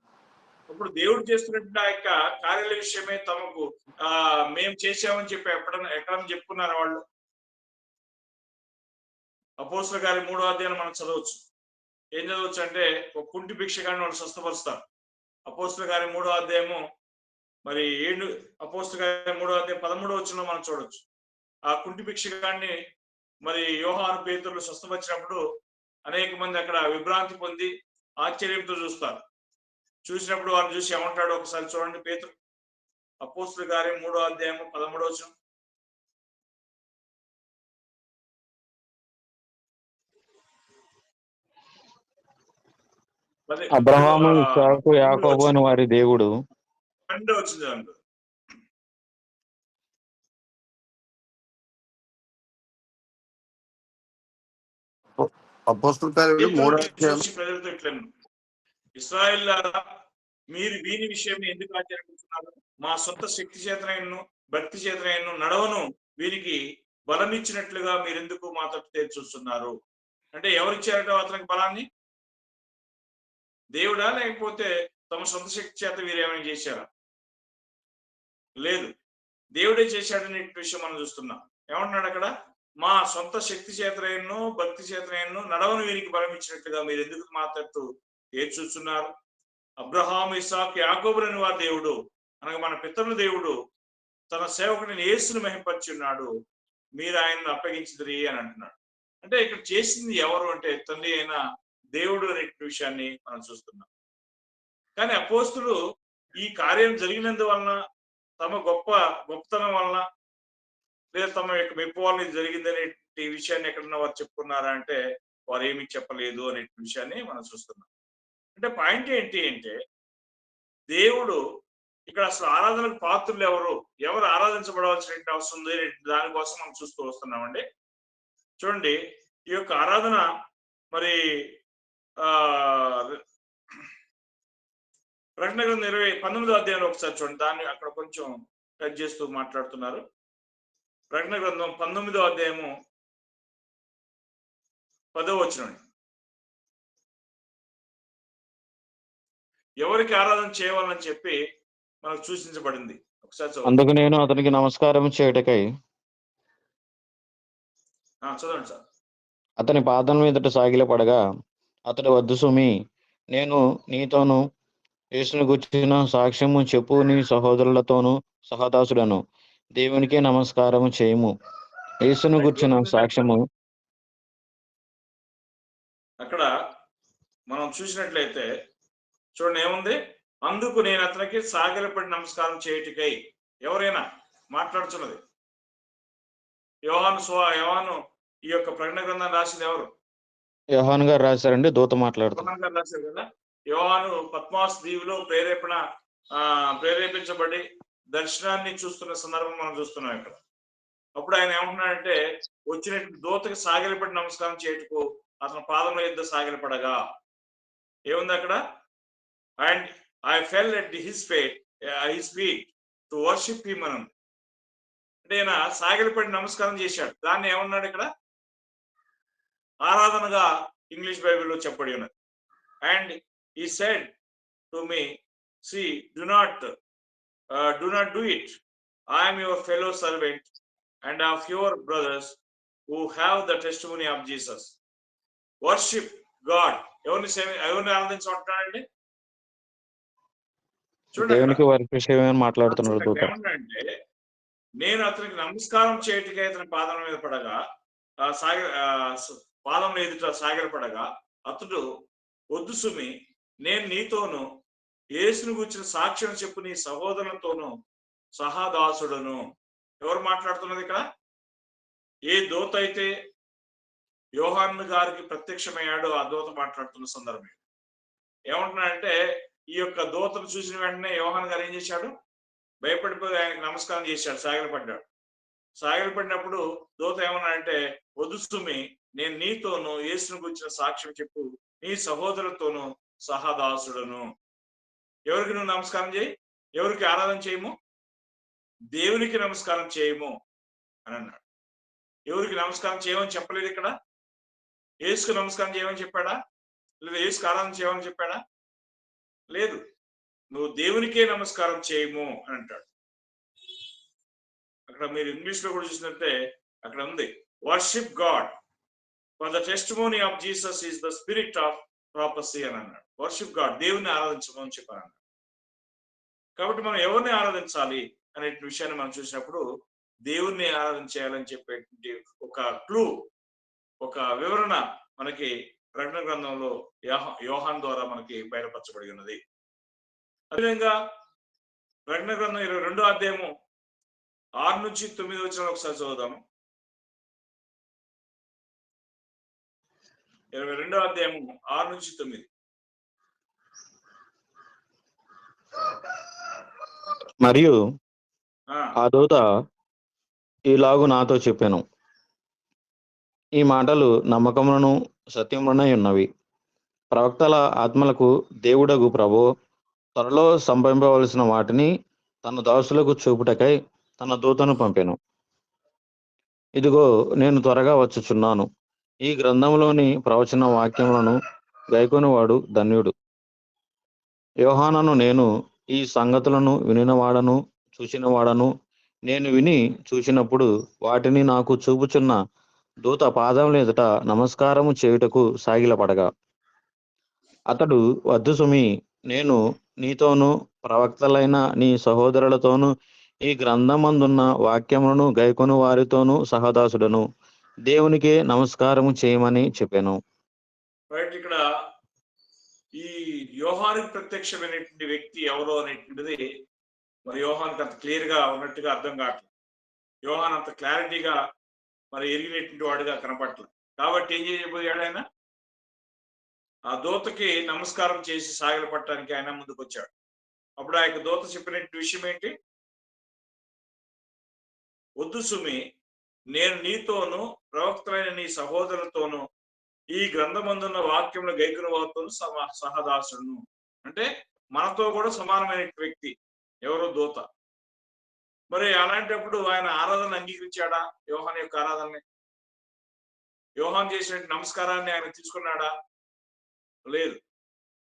ఇప్పుడు దేవుడు చేస్తున్నట్టు ఆ యొక్క కార్యాల విషయమే తమకు మేము చేసామని చెప్పి ఎక్కడన్నా చెప్పుకున్నారు వాళ్ళు? అపోస్తుల గారి 3వ అధ్యాయం మనం చదవచ్చు. ఏం చదవచ్చు అంటే, ఒక కుంటి భిక్షగాన్ని వాళ్ళు స్వస్థపరుస్తారు. అపోస్తుల గారి 3వ అధ్యాయము మరి 7, అపోస్తుల గారి 3వ అధ్యాయం 13వ వచనంలో మనం చూడొచ్చు. ఆ కుంటి భిక్షగాన్ని మరి యోహాను పేతురు స్వస్థపరిచినప్పుడు అనేక మంది అక్కడ విభ్రాంతి పొంది ఆశ్చర్యంతో చూస్తారు. చూసినప్పుడు వారిని చూసి ఏమంటాడో ఒకసారి చూడండి. పేతురు అపోస్తుల గారి 3వ అధ్యాయము 13వ వచనం. అబ్రహాము, ఇస్సాకు, యాకోబు అని వారి దేవుడు. 12వ వచనం. అపోస్తుల కార్యాలు 3వ అధ్యాయం. ప్రజలతో ఇట్లా, ఇశ్రాయేలులారా, మీరు వీని విషయం ఎందుకు ఆచరించుతున్నారు? మా సొంత శక్తి చేతనైనను భక్తి చేతనైనను నడవను వీరికి బలం ఇచ్చినట్లుగా మీరెందుకు మాతో చూస్తున్నారు? అంటే ఎవరిచ్చారట అతనికి బలాన్ని? దేవుడా లేకపోతే తమ సొంత శక్తి చేత వీరేమైనా చేశారా? లేదు, దేవుడే చేశాడనే విషయం మనం చూస్తున్నాం. ఏమంటున్నాడు అక్కడ? మా సొంత శక్తి చేతనైనను భక్తి చేతనైనను నడవను వీరికి బలం ఇచ్చినట్లుగా మీరు ఎందుకు మాట్లాడుతూ చూస్తున్నారు? అబ్రహాము, ఇస్సాకు, యాకోబులని వారి దేవుడు అనగా మన పితరుల దేవుడు తన సేవకుడిని యేసును మహింపరిచి ఉన్నాడు, మీరు ఆయనను అప్పగించిదిరి అని అంటున్నాడు. అంటే ఇక్కడ చేసింది ఎవరు అంటే తండ్రి అయిన దేవుడు అనే విషయాన్ని మనం చూస్తున్నాం. కానీ అపోస్తులు ఈ కార్యం జరిగినందువలన, తమ గొప్పతనం వలన, లేదా తమ యొక్క మెప్పు వలన ఇది జరిగిందనే విషయాన్ని ఎక్కడన్నా వారు చెప్పుకున్నారా అంటే వారు ఏమీ చెప్పలేదు అనే విషయాన్ని మనం చూస్తున్నాం. అంటే పాయింట్ ఏంటి అంటే, దేవుడు ఇక్కడ అసలు ఆరాధనకు పాత్రులు ఎవరు ఆరాధించబడవలసిన అవసరం ఉంది దానికోసం మనం చూస్తూ వస్తున్నామండి. చూడండి, ఈ యొక్క ఆరాధన మరి ప్రకటన గ్రంథం 19వ అధ్యాయంలో ఒకసారి చూడండి. దాన్ని అక్కడ కొంచెం కట్ చేస్తూ మాట్లాడుతున్నారు. ప్రకటన గ్రంథం 19వ అధ్యాయము 10వ వచనం. ఎవరికి ఆరాధన చేయవాలని చెప్పి మనకు సూచించబడింది. ఒకసారి అందుకు నేను అతనికి నమస్కారం చేయటకై చదవండి సార్. అతని పాదం మీదట సాగిలపడగా అతడు, వద్దు సుమి, నేను నీతోను యేసును గుర్చిన సాక్ష్యము చెప్పు, నీ సహోదరులతోనూ సహదాసుడను దేవునికే నమస్కారము చేయము. యేసును గుర్చిన సాక్ష్యము. అక్కడ మనం చూసినట్లయితే చూడండి ఏముంది? అందుకు నేను అతనికి సాగిలపడి నమస్కారం చేయటికై. ఎవరైనా మాట్లాడుతున్నది యోహాను ఈ యొక్క ప్రకటన గ్రంథాన్ని రాసింది ఎవరు? యోహాను గారు రాశారండి, దూత మాట్లాడుతున్నారు. యోహాను గారు రాశారు కదా. యోహాను పద్మాస్ దీవిలో ప్రేరేపించబడి దర్శనాన్ని చూస్తున్న సందర్భం మనం చూస్తున్నాం ఇక్కడ. అప్పుడు ఆయన ఏమంటున్నాడంటే, వచ్చినట్టు దూతకి సాగిలపడి నమస్కారం చేయటకు అతని పాదముల యొద్ద సాగిలపడగా ఏముంది అక్కడ? And I fell at his feet to worship him అని. అంటే ఆయన సాగిలపడి నమస్కారం చేశాడు. దాన్ని ఏమన్నాడు ఇక్కడ? ఆరాధనగా ఇంగ్లీష్ బైబిల్లో చెప్పబడి ఉన్నది. And he said to me, see, do not do it. I am your fellow servant and of your brothers who have the testimony of Jesus. Worship God. ఎవరిని ఆరాధించమంటున్నాడండి? దేవునికి వారి విషయమని మాట్లాడుతున్నారు దూత. ఏమంటే, నేను అతనికి నమస్కారం చేయటికి అతని పాదం మీద పడగా పాదం ఎదుట సాగిలపడగా అతడు, వద్దు సుమి, నేను నీతోను యేసును గురించిన సాక్ష్యం చెప్పు నీ సహోదరులతోనూ సహాదాసుడును. ఎవరు మాట్లాడుతున్నది ఇక్కడ? ఏ దూత అయితే యోహాను గారికి ప్రత్యక్షమయ్యాడో ఆ దూత మాట్లాడుతున్న సందర్భం. ఏమంటున్నాడంటే, ఈ యొక్క దూతను చూసిన వెంటనే యోహాను గారు ఏం చేశాడు? భయపడిపోయి ఆయనకు నమస్కారం చేశాడు, సాగిలపడ్డాడు. సాగిలపడినప్పుడు దూత ఏమన్నాడంటే, వద్దు సుమి, నేను నీతోను యేసును గురించిన సాక్ష్యం చెప్పు నీ సహోదరులతోనూ సహాదాసుడును. ఎవరికి నువ్వు నమస్కారం చేయి? ఎవరికి ఆరాధన చేయము? దేవునికి నమస్కారం చేయము అని అన్నాడు. ఎవరికి నమస్కారం చేయమని చెప్పలేదు ఇక్కడ. యేసుకు నమస్కారం చేయమని చెప్పాడా? లేదా యేసుకు ఆరాధన చేయమని చెప్పాడా? లేదు. నువ్వు దేవునికే నమస్కారం చేయము అని అంటాడు. అక్కడ మీరు ఇంగ్లీష్ లో కూడా చూసినట్టే అక్కడ ఉంది, worship God for the testimony of Jesus is the spirit of prophecy అని అన్నాడు. వర్షిప్ గాడ్, దేవుని ఆరాధించమని చెప్పాను. కాబట్టి మనం ఎవరిని ఆరాధించాలి అనే విషయాన్ని మనం చూసినప్పుడు దేవుణ్ణి ఆరాధించాలని చెప్పేటువంటి ఒక క్లూ, ఒక వివరణ మనకి ప్రకటన గ్రంథంలో యోహాను ద్వారా మనకి బయలుపరచబడి ఉన్నది. అదేవిధంగా ప్రకటన గ్రంథం 22వ అధ్యాయము 6 నుంచి 9 వచనాలు ఒకసారి చదువుదాము. 22వ అధ్యాయము 6 నుంచి 9. మరియు ఆ దూత ఈలాగు నాతో చెప్పాను, ఈ మాటలు నమ్మకములను సత్యములనై ఉన్నవి. ప్రవక్తల ఆత్మలకు దేవుడగు ప్రభు త్వరలో సంభవింపవలసిన వాటిని తన దాసులకు చూపుటకై తన దూతను పంపెను. ఇదిగో, నేను త్వరగా వచ్చుచున్నాను. ఈ గ్రంథంలోని ప్రవచన వాక్యములను గైకొనివాడు ధన్యుడు. యోహానను నేను ఈ సంగతులను వినినవాడను, చూచినవాడను. నేను విని చూచినప్పుడు వాటిని నాకు చూపుచున్న దూత పాదముల ఎదుట నమస్కారము చేయుటకు సాగిలపడగా అతడు, వద్దు సుమి, నేను నీతోనూ ప్రవక్తలైన నీ సహోదరులతోనూ ఈ గ్రంథమందున్న వాక్యములను గైకొని వారితోనూ సహదాసుడను, దేవునికే నమస్కారము చేయమని చెప్పాను. ఇక్కడ ఈ యోహానికి ప్రత్యక్షమైనటువంటి వ్యక్తి ఎవరో అనేటువంటిది మరి యోహానికి అంత క్లియర్ గా ఉన్నట్టుగా అర్థం కావట్లేదు. యోహాన్ అంత క్లారిటీగా మరి ఎరిగినటువంటి వాడుగా కనపడలేదు. కాబట్టి ఏం చేయబోయాడు ఆయన? ఆ దూతకి నమస్కారం చేసి సాగిలపడటానికి ఆయన ముందుకు వచ్చాడు. అప్పుడు ఆ యొక్క దూత చెప్పినటువంటి విషయం ఏంటి? వద్దు సుమి, నేను నీతోనూ ప్రవక్తలైన నీ సహోదరులతోనూ ఈ గ్రంథమందున్న వాక్యములు గైకుని వారితోనూ సహదాసుడును. అంటే మనతో కూడా సమానమైన వ్యక్తి ఎవరో దూత. మరి అలాంటప్పుడు ఆయన ఆరాధన అంగీకరించాడా? యోహాన్ యొక్క ఆరాధనని, యోహాన్ చేసిన నమస్కారాన్ని ఆయన తీసుకున్నాడా? లేదు.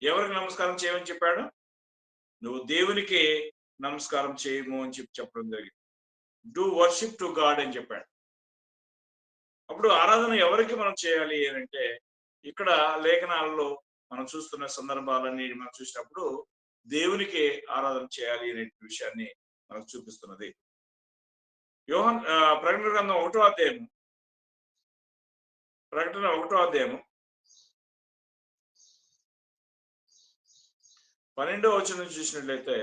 ఎవరికి నమస్కారం చేయమని చెప్పాడు? నువ్వు దేవునికి నమస్కారం చేయము అని చెప్పడం జరిగింది. డూ వర్షిప్ టు గాడ్ అని చెప్పాడు. అప్పుడు ఆరాధన ఎవరికి మనం చేయాలి అంటే, ఇక్కడ లేఖనాలలో మనం చూస్తున్న సందర్భాలన్నీ మనం చూసినప్పుడు దేవునికి ఆరాధన చేయాలి అనే విషయాన్ని మనకు చూపిస్తున్నది. యోహాన్ ప్రకటన గ్రంథం 1వ అధ్యాయము, ప్రకటన 1వ అధ్యాయము 12వ వచనం చూసినట్లయితే,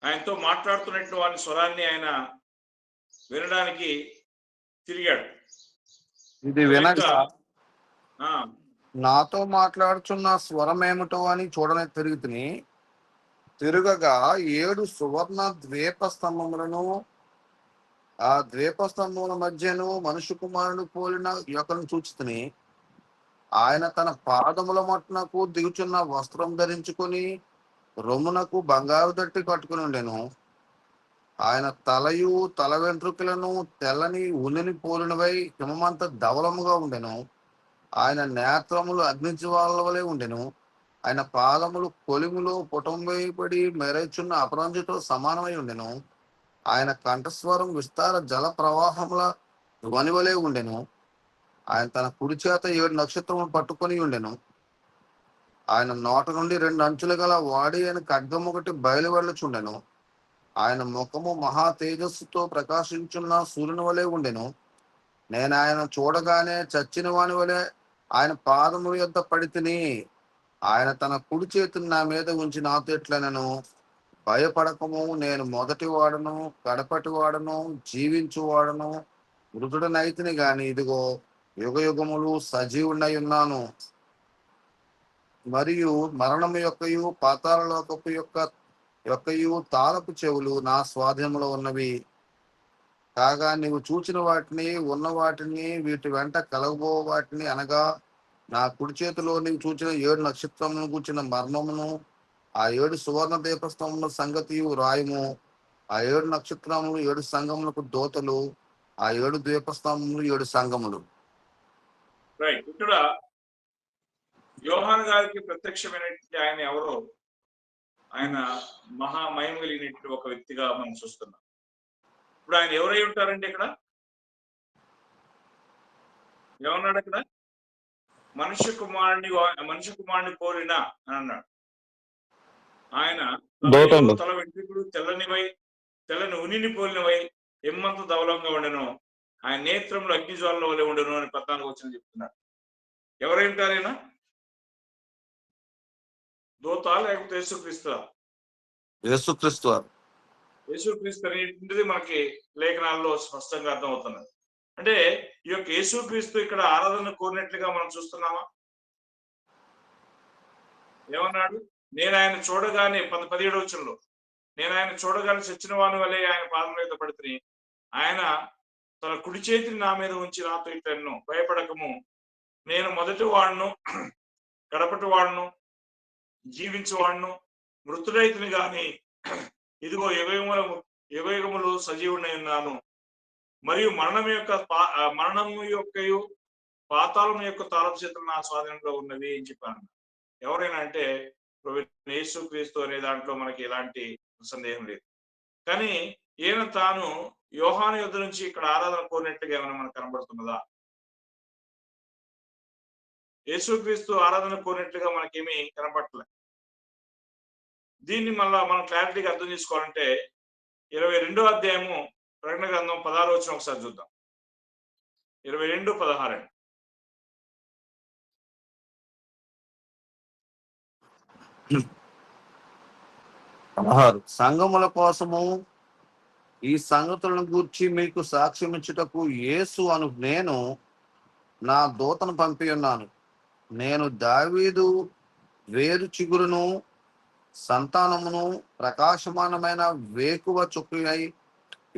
ఆయనతో మాట్లాడుతున్నట్టు వాని స్వరాన్ని ఆయన వినడానికి తిరిగాడు. ఇది వినగా నాతో మాట్లాడుచున్న స్వరం ఏమిటో అని చూడని తిరగగా 7 సువర్ణ ద్వీప స్తంభములను, ఆ ద్వీపస్తంభముల మధ్యను మనుష్య కుమారుని పోలిన యొక్కను చూచితిని. ఆయన తన పాదముల మట్టునకు దిగుచున్న వస్త్రం ధరించుకొని రొమ్మునకు బంగారు దట్టి కట్టుకుని ఉండెను. ఆయన తలయు తల వెంట్రుకలను తెల్లని ఉనిని పోలినవై హిమమంత ధవలముగా ఉండెను. ఆయన నేత్రములు అగ్నిజ్వాలల వలె ఉండెను. ఆయన పాదములు కొలిములో పుటం వేయబడి మెరచున్న అపరంజితో సమానమై ఉండెను. ఆయన కంఠస్వరం విస్తార జల ప్రవాహముల ధ్వని వలె ఉండెను. ఆయన తన కుడి చేత 7 నక్షత్రములు పట్టుకొని ఉండెను. ఆయన నోట నుండి 2 అంచులు గల వాడి అయిన ఖడ్గం ఒకటి బయలువెళ్ళచుండెను. ఆయన ముఖము మహా తేజస్సుతో ప్రకాశించున్న సూర్యుని వలె ఉండెను. నేను ఆయన చూడగానే చచ్చిన వాని వలె ఆయన పాదముల యొద్ద పడితిని. ఆయన తన కుడి చేతిని నా మీద ఉంచి నాతో ఎట్లనెను, భయపడకము, నేను మొదటి వాడను కడపటి వాడను జీవించువాడను, మృతుడనైతిని గాని ఇదిగో యుగ యుగములు సజీవుడై ఉన్నాను. మరియు మరణము యొక్కయు పాతాళ లోకపు యొక్కయు తాళపు చెవులు నా స్వాధీనంలో ఉన్నవి. కాగా నీవు చూచిన వాటిని, ఉన్న వాటిని, వీటి వెంట కలగబో వాటిని, అనగా నా కుడి చేతిలో నీవు చూచిన 7 నక్షత్రములను కూర్చిన మర్మమును, ఆ 7 సువర్ణ దీపస్తంభముల సంగతి రాయము. ఆ 7 నక్షత్రములు 7 సంఘములకు దోతలు, ఆ 7 ద్వీపస్తంభములు 7 సంఘములు. రైట్. ఇక్కడ యోహాను గారికి ప్రత్యక్షమైనటువంటి ఆయన ఎవరో, ఆయన మహామహిమ కలిగినటువంటి ఒక వ్యక్తిగా మనం చూస్తున్నాం. ఇప్పుడు ఆయన ఎవరై ఉంటారండి? ఇక్కడ ఏమన్నాడు? అక్కడ మనుష్య కుమారుని కోరిన అని అన్నాడు. ఆయన తల వెంట్రుకలు తెల్లని ఉనిని పోలినవై ఎమ్మంత ధవలంగా ఉండెను. ఆయన నేత్రములు అగ్నిజ్వాలల వలె ఉండెను అని 14వ వచనం చెప్తున్నాడు. ఎవరై ఉంటారైనా? దూత లేకపోతే యేసుక్రీస్తు? యేసుక్రీస్తు అనేటువంటిది మనకి లేఖనాల్లో స్పష్టంగా అర్థమవుతున్నది. అంటే ఈ యొక్క యేసుక్రీస్తు ఇక్కడ ఆరాధన కోరినట్లుగా మనం చూస్తున్నామా? ఏమన్నాడు? నేను ఆయన చూడగానే 17వ వచనంలో, నేను ఆయన చూడగానే చచ్చిన వాని వలె ఆయన పాదం మీద పడితిని. ఆయన తన కుడి చేతిని నా మీద ఉంచి నాతో ఇట్లనెను, భయపడకము, నేను మొదటి వాడును కడపటి వాడును జీవించేవాడును, మృతుడైతిని గాని ఇదిగో యుగయుగములు సజీవుడై ఉన్నాను. మరియు మరణము యొక్కయు పాతాళం యొక్క తాళపు చేతులు నా స్వాధీనంలో ఉన్నవి అని చెప్పాను. ఎవరైనా అంటే యేసుక్రీస్తు అనే దాంట్లో మనకి ఎలాంటి సందేహం లేదు. కానీ ఈయన తాను యోహాను యుద్ధ నుంచి ఇక్కడ ఆరాధన కోరినట్టుగా ఏమైనా మనకు కనబడుతున్నదా? యేసుక్రీస్తు ఆరాధన కోరినట్లుగా మనకేమీ కనపడలేదు. దీన్ని మళ్ళా మనం క్లారిటీగా అర్థం చేసుకోవాలంటే 22వ అధ్యాయము ప్రకటన గ్రంథం 16వ వచనం ఒకసారి చూద్దాం. 22:16. సంఘముల కోసము ఈ సంగతులను గూర్చి మీకు సాక్ష్యం ఇచ్చుటకు యేసు అను నేను నా దూతను పంపి ఉన్నాను. నేను దావీదు వేరు చిగురును సంతానమును ప్రకాశమానమైన వేకువ చుక్కై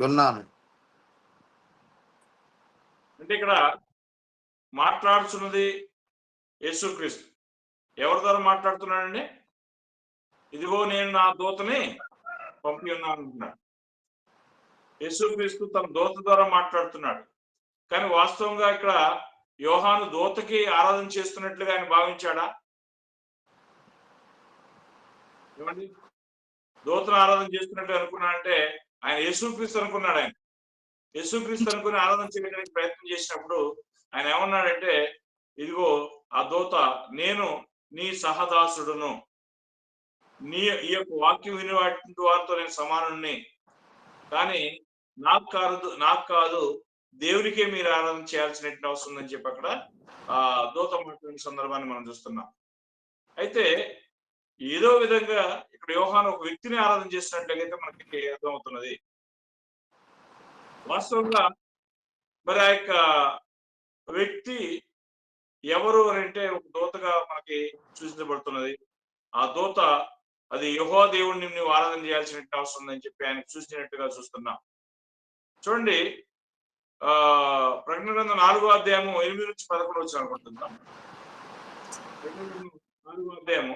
ఉన్నాను. అంటే ఇక్కడ మాట్లాడుతున్నది యేసుక్రీస్తు. ఎవరి ద్వారా మాట్లాడుతున్నాడండి? ఇదిగో నేను నా దూతని పంపి ఉన్నాను అంటున్నాడు. యేసుక్రీస్తు తన దూత ద్వారా మాట్లాడుతున్నాడు. కానీ వాస్తవంగా ఇక్కడ యోహాను దూతకి ఆరాధన చేస్తున్నట్లుగా ఆయన భావించాడా? ఏమండి? దూతను ఆరాధన చేస్తున్నట్టు అనుకున్నాడంటే ఆయన యేసుక్రీస్తు అనుకున్నాడు. ఆయన యేసుక్రీస్తు అనుకుని ఆరాధన చేయడానికి ప్రయత్నం చేసినప్పుడు ఆయన ఏమన్నాడంటే, ఇదిగో ఆ దూత, నేను నీ సహదాసుడును, ఈ యొక్క వాక్యం వినేటువంటి వారితో నేను సమానుని, కానీ నాకు కాదు దేవునికే మీరు ఆరాధన చేయాల్సిన అవసరం ఉందని చెప్పి అక్కడ దూత మాట్లాడిన సందర్భాన్ని మనం చూస్తున్నాం. అయితే ఏదో విధంగా ఇక్కడ యోహాను ఒక వ్యక్తిని ఆరాధన చేసినట్లయితే మనకి అర్థమవుతున్నది. వాస్తవంగా మరి ఆ యొక్క వ్యక్తి ఎవరు అని అంటే ఒక దూతగా మనకి సూచించబడుతున్నది. ఆ దూత అది యెహోవా దేవుడిని నువ్వు ఆరాధన చేయాల్సిన అవసరం ఉందని చెప్పి ఆయన సూచించినట్టుగా చూస్తున్నాం. చూడండి, ప్రకటన గ్రంథం 4వ అధ్యాయము 8 నుంచి 11 వచ్చిన అనుకుంటున్నాం. ప్రకటన గ్రంథం 4వ అధ్యాయము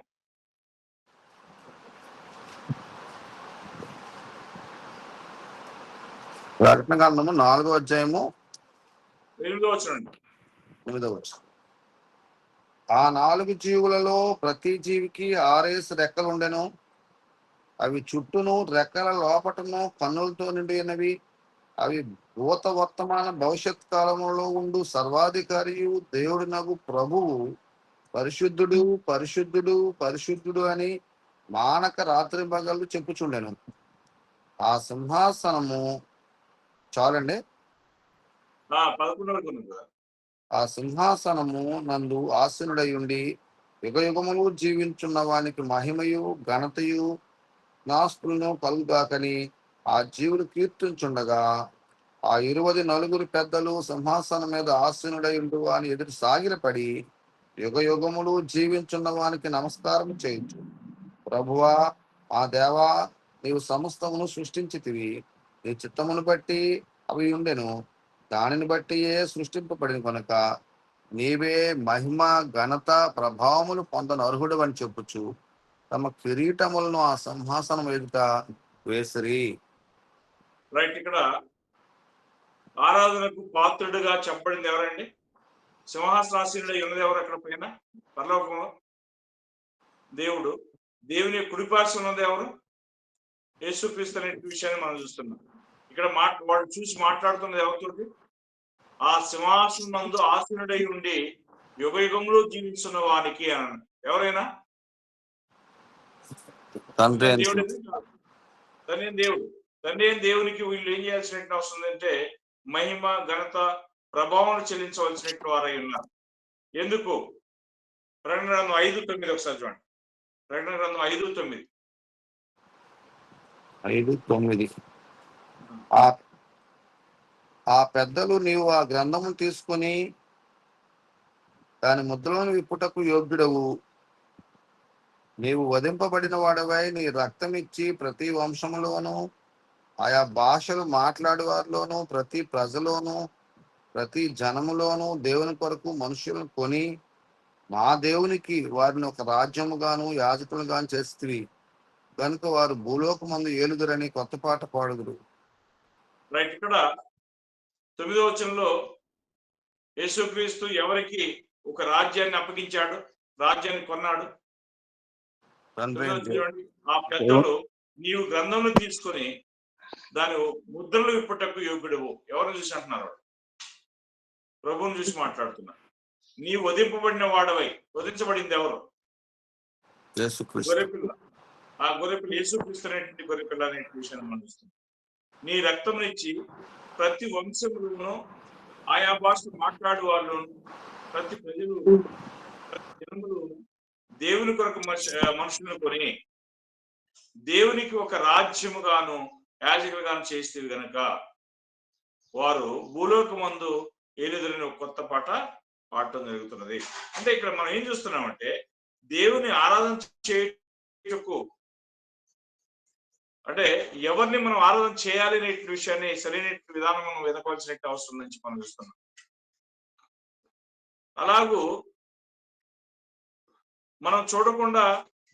ప్రకటన గ్రంథము 4వ అధ్యాయము 8వ వచనం. 8వ వచనం. ఆ 4 జీవులలో ప్రతి జీవికి 6 రెక్కలు ఉండెను. అవి చుట్టూను రెక్కల లోపటను కన్నులతో నిండినవి. అవి భూత వర్తమాన భవిష్యత్ కాలములో ఉండు సర్వాధికారియు దేవుడినగు ప్రభువు పరిశుద్ధుడు పరిశుద్ధుడు పరిశుద్ధుడు అని మానక రాత్రి పగళ్ళు చెప్పుచుండెను. ఆ సింహాసనము చాలండి. 11 వరకు ఉంది కదా. ఆ సింహాసనము నందు ఆసీనుడై ఉండి యుగయుగములు జీవించున్న వానికి మహిమయు ఘనతయు నాస్తులను కలుగుగాకని ఆ జీవులు కీర్తించుండగా ఆ 24 పెద్దలు సింహాసనం మీద ఆసీనుడై ఉండు అని ఎదురు సాగిలపడి యుగయుగములు జీవించున్న వానికి నమస్కారం చేయించు. ప్రభువా, ఆ దేవా, నీవు సమస్తమును సృష్టించితివి. నీ చిత్తమును బట్టి అవి ఉండెను. దానిని బట్టియే సృష్టింపబడిన కనుక నీవే మహిమ ఘనత ప్రభావములు పొందను అర్హుడు అని చెప్పుచు తమ కిరీటములను ఆ సింహాసనం ఎదుట వేసిరి. రైట్, ఇక్కడ ఆరాధనకు పాత్రుడుగా చెప్పబడింది ఎవరండి? సింహాసనాసీనుడై ఉన్నది ఎవరు? అక్కడ పైన పరలోకంలో దేవుడు. దేవుని కుడిపార్శ్వం ఉన్నది ఎవరు? యేసుక్రీస్తు అనే విషయాన్ని మనం చూస్తున్నాం. ఇక్కడ వాడు చూసి మాట్లాడుతున్నది ఎవరితోటి? ఆ సింహాసనం నందు ఆసీనుడై ఉండి యుగయుగంలో జీవిస్తున్న వానికి అని. ఎవరైనా తండ్రి దేవుడు, తండ్రి దేవుడు. తండ్రి దేవునికి వీళ్ళు ఏం చేయాల్సినట్టు వస్తుందంటే మహిమ ఘనత ప్రభావం చెల్లించవలసినట్టు వారై ఉన్నారు. ఎందుకు? ప్రకటన గ్రంథం 5:9 ఒకసారి చూడండి. ప్రకటన గ్రంథం 5:9. ఆ పెద్దలు నీవు ఆ గ్రంథమును తీసుకుని దాని ముద్రలను విప్పుటకు యోగ్యుడవు. నీవు వధింపబడిన వాడవై నీ రక్తం ఇచ్చి ప్రతి వంశములోను ఆయా భాషలు మాట్లాడే వారిలోను ప్రతి ప్రజలోను ప్రతి జనములోను దేవుని కొరకు మనుషులను కొని మా దేవునికి వారిని ఒక రాజ్యముగాను యాజకులుగాను చేస్తవి కనుక వారు భూలోకమందు ఏలుదురని కొత్త పాట పాడుదురు. రైట్, ఇక్కడ 9వ వచనంలో యేసుక్రీస్తు ఎవరికి ఒక రాజ్యాన్ని అప్పగించాడు, రాజ్యాన్ని కొన్నాడు? చూడండి, ఆ పెద్దలు నీవు గ్రంథంను తీసుకొని దాని ముద్రలు విప్పుటకు యోగ్యుడవు. ఎవరిని చూసి అంటున్నారు? ప్రభువుని చూసి మాట్లాడుతున్నారు. నీ వధింపబడిన వాడవై. వధించబడింది ఎవరు? గొర్రెపిల్ల. ఆ గొర్రెపిల్ల యేసుక్రీస్తు అనేటువంటి గొర్రెపిల్ల అనే విషయాన్ని మనం చూస్తున్నాం. నీ రక్తం ఇచ్చి ప్రతి వంశంలోనూ ఆయా భాష మాట్లాడే వాళ్ళు ప్రతి ప్రజలు ప్రతి జనములు దేవుని కొరకు మనుషులను కొని దేవునికి ఒక రాజ్యముగాను యాజకులుగాను చేస్తే గనక వారు భూలోకమందు ఏలుదురని ఒక కొత్త పాట పాడటం జరుగుతున్నది. అంటే ఇక్కడ మనం ఏం చూస్తున్నామంటే దేవుని ఆరాధన చేయటకు అంటే ఎవరిని మనం ఆరాధన చేయాలి అనే విషయాన్ని సరైన విధానం మనం వెతకవలసినట్టు అవసరం నుంచి మనం చూస్తున్నాం. అలాగూ మనం చూడకుండా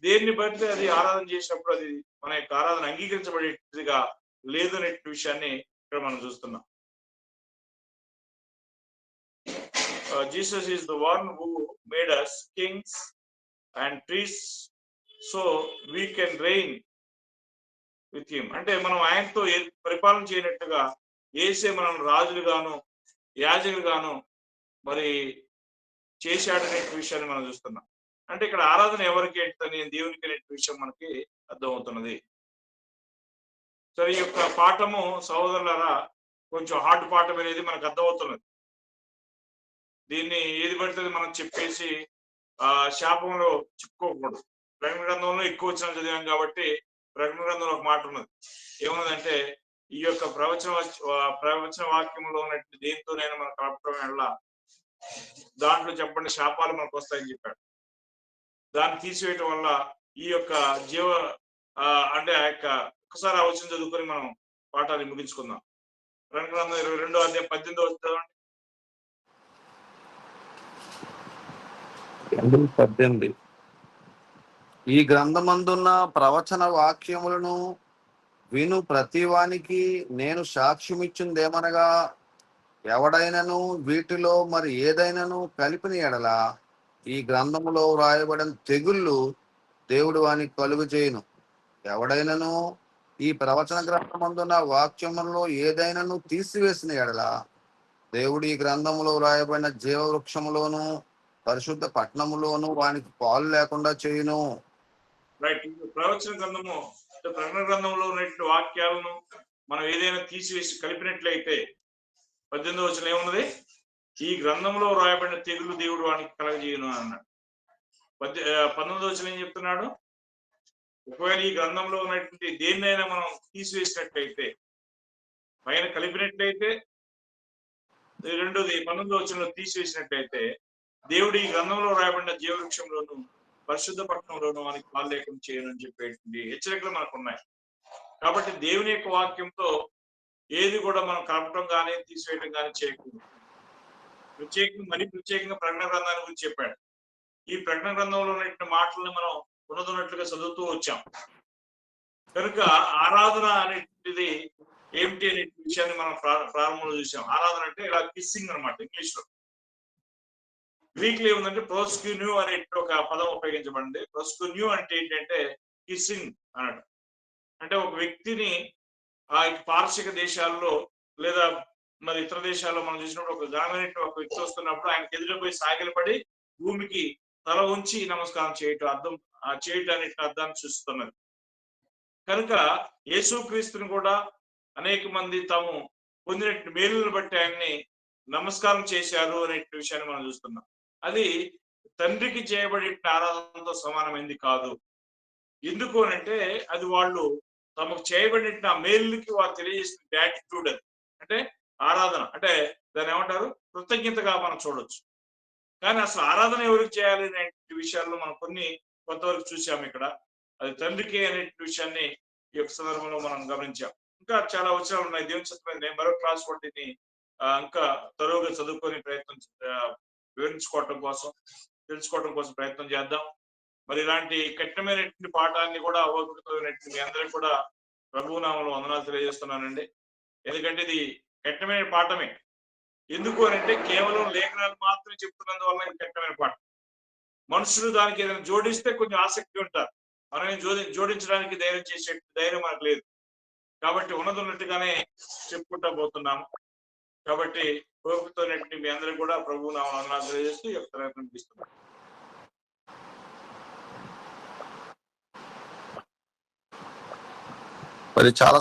దేన్ని బట్టి అది ఆరాధన చేసినప్పుడు అది మన యొక్క ఆరాధన అంగీకరించబడేదిగా లేదు అనే విషయాన్ని ఇక్కడ మనం చూస్తున్నాం. Jesus is the one who made us kings and priests so we can reign with him. అంటే మనం ఆయనతో పరిపాలన చేయనట్టుగా యేసే మనం రాజులుగాను యాజకులుగాను మరి చేశాడనే విషయాన్ని మనం చూస్తున్నాం. అంటే ఇక్కడ ఆరాధన ఎవరికి ఏంటని దేవునికి అనే విషయం మనకి అర్థమవుతున్నది. సరే, ఈ యొక్క పాఠము సహోదరులారా కొంచెం హార్డ్ పాఠం అనేది మనకు అర్థమవుతున్నది. దీన్ని ఏది పడితే మనం చెప్పేసి శాపంలో చిక్కుకోకూడదు. ప్రకటన గ్రంథంలో ఎక్కువ వచ్చిన చదివాం కాబట్టి ప్రకటన గ్రంథంలో ఒక మాట ఉన్నది. ఏమున్నదంటే ఈ యొక్క ప్రవచన వాక్యంలో ఉన్నట్టు దేనితోనైనా మనం కలపడం వల్ల దాంట్లో చెప్పండి శాపాలు మనకు వస్తాయని చెప్పాడు. దాన్ని తీసివేయటం వల్ల ఈ యొక్క అంటే ఆ యొక్క ఒకసారి ఆ వచనం చదువుకొని మనం పాఠాన్ని ముగించుకుందాం. ప్రకటన గ్రంథం 22వ అధ్యాయం 18వ చదవండి. 18. ఈ గ్రంథమందున్న ప్రవచన వాక్యములను విను ప్రతివానికి నేను సాక్ష్యమిచ్చిందేమనగా, ఎవడైనను వీటిలో మరి ఏదైనాను కలిపిన ఎడల ఈ గ్రంథములో వ్రాయబడిన తెగుళ్ళు దేవుడు వానికి కలుగు చేయును. ఎవడైనను ఈ ప్రవచన గ్రంథమందున్న వాక్యములలో ఏదైనాను తీసివేసిన ఎడల దేవుడు ఈ గ్రంథములో వ్రాయబడిన జీవవృక్షములోను పరిశుద్ధ పట్టణములోను వానికి పాలు లేకుండా చేయును. రైట్. ప్రవచన గ్రంథము ప్రకటన గ్రంథంలో ఉన్నటువంటి వాక్యాలను మనం ఏదైనా తీసివేసి కలిపినట్లయితే 18వ వచనం ఏమున్నది? ఈ గ్రంథంలో రాయబడిన తెగులు దేవుడు వానికి కలగజేయును అన్నాడు. 19వ వచనం ఏం చెప్తున్నాడు? ఒకవేళ ఈ గ్రంథంలో ఉన్నటువంటి దేన్నైనా మనం తీసివేసినట్లయితే, పైన కలిపినట్లయితే, రెండోది 19వ వచనంలో తీసివేసినట్లయితే దేవుడు ఈ గ్రంథంలో రాయబడిన జీవవృక్షంలోను పరిశుద్ధ పట్టణంలోను మనకి పాలు లేకుండా చేయనని చెప్పేటువంటి హెచ్చరికలు మనకు ఉన్నాయి. కాబట్టి దేవుని యొక్క వాక్యంతో ఏది కూడా మనం కలపడం కానీ తీసివేయడం కానీ చేయకూడదు. ప్రత్యేకంగా ప్రకటన గ్రంథాన్ని గురించి చెప్పాడు. ఈ ప్రకటన గ్రంథంలో ఉన్నటువంటి మాటలను మనం ఉన్నట్టుగా చదువుతూ వచ్చాం. కనుక ఆరాధన అనేటువంటిది ఏమిటి అనే విషయాన్ని మనం ప్రారంభంలో చూసాం. ఆరాధన అంటే ఇలా కిస్సింగ్ అనమాట. ఇంగ్లీష్ లో, గ్రీక్ లో ఏముందంటే ప్రోస్క్యూన్యూ అనే ఒక పదం ఉపయోగించబడింది. ప్రోస్క్యూన్యూ అంటే ఏంటంటే కిస్సింగ్ అన్నట్టు. అంటే ఒక వ్యక్తిని ఆ పారసిక దేశాల్లో లేదా మరి ఇతర దేశాల్లో మనం చూసినప్పుడు ఒక ఘనమైన ఒక వ్యక్తి వస్తున్నప్పుడు ఆయనకి ఎదురుపోయి సాగిలపడి భూమికి తల ఉంచి నమస్కారం చేయటానికి అర్థాన్ని చూస్తున్నది. కనుక యేసుక్రీస్తుని కూడా అనేక మంది తాము పొందిన మేలులను బట్టి ఆయన్ని నమస్కారం చేశారు అనే విషయాన్ని మనం చూస్తున్నాం. అది తండ్రికి చేయబడి ఆరాధనతో సమానమైంది కాదు. ఎందుకు అంటే అది వాళ్ళు తమకు చేయబడిన మేలుకి వారు తెలియజేసిన గ్రాటిట్యూడ్. అది అంటే ఆరాధన అంటే దాన్ని ఏమంటారు, కృతజ్ఞతగా మనం చూడొచ్చు. కానీ అసలు ఆరాధన ఎవరికి చేయాలి అనే విషయాల్లో మనం కొన్ని కొంతవరకు చూసాం. ఇక్కడ అది తండ్రికి అనే విషయాన్ని ఈ యొక్క సందర్భంలో మనం గమనించాం. ఇంకా చాలా వచనాలు ఉన్నాయి దేవుని చిత్తమైంది. నేను మరో క్లాస్ వాటిని ఇంకా తరువుగా చదువుకొని వివరించుకోవటం కోసం, తెలుసుకోవడం కోసం ప్రయత్నం చేద్దాం. మరి ఇలాంటి కఠినమైనటువంటి పాఠాన్ని కూడా అవగతమైనటువంటి మీ అందరికి కూడా ప్రభునామంలో వందనాలు తెలియజేస్తున్నానండి. ఎందుకంటే ఇది కఠినమైన పాఠమే. ఎందుకు అంటే కేవలం లేఖనాలు మాత్రమే చెప్తున్నందువల్ల ఇది కఠినమైన పాఠం. మనుషులు దానికి ఏదైనా జోడిస్తే కొంచెం ఆసక్తి ఉంటారు. మనం జోడించడానికి ధైర్యం మనకు లేదు. కాబట్టి ఉన్నట్టుగానే చెప్పుకుంటా పోతున్నాము. కాబట్టి కోరికతోనేటువంటి మీ అందరికి కూడా ప్రభువు నామమున వందనాలు తెలియజేస్తూ ఈ యొక్క తరగతి ముగిస్తున్నాను. మరి చాలా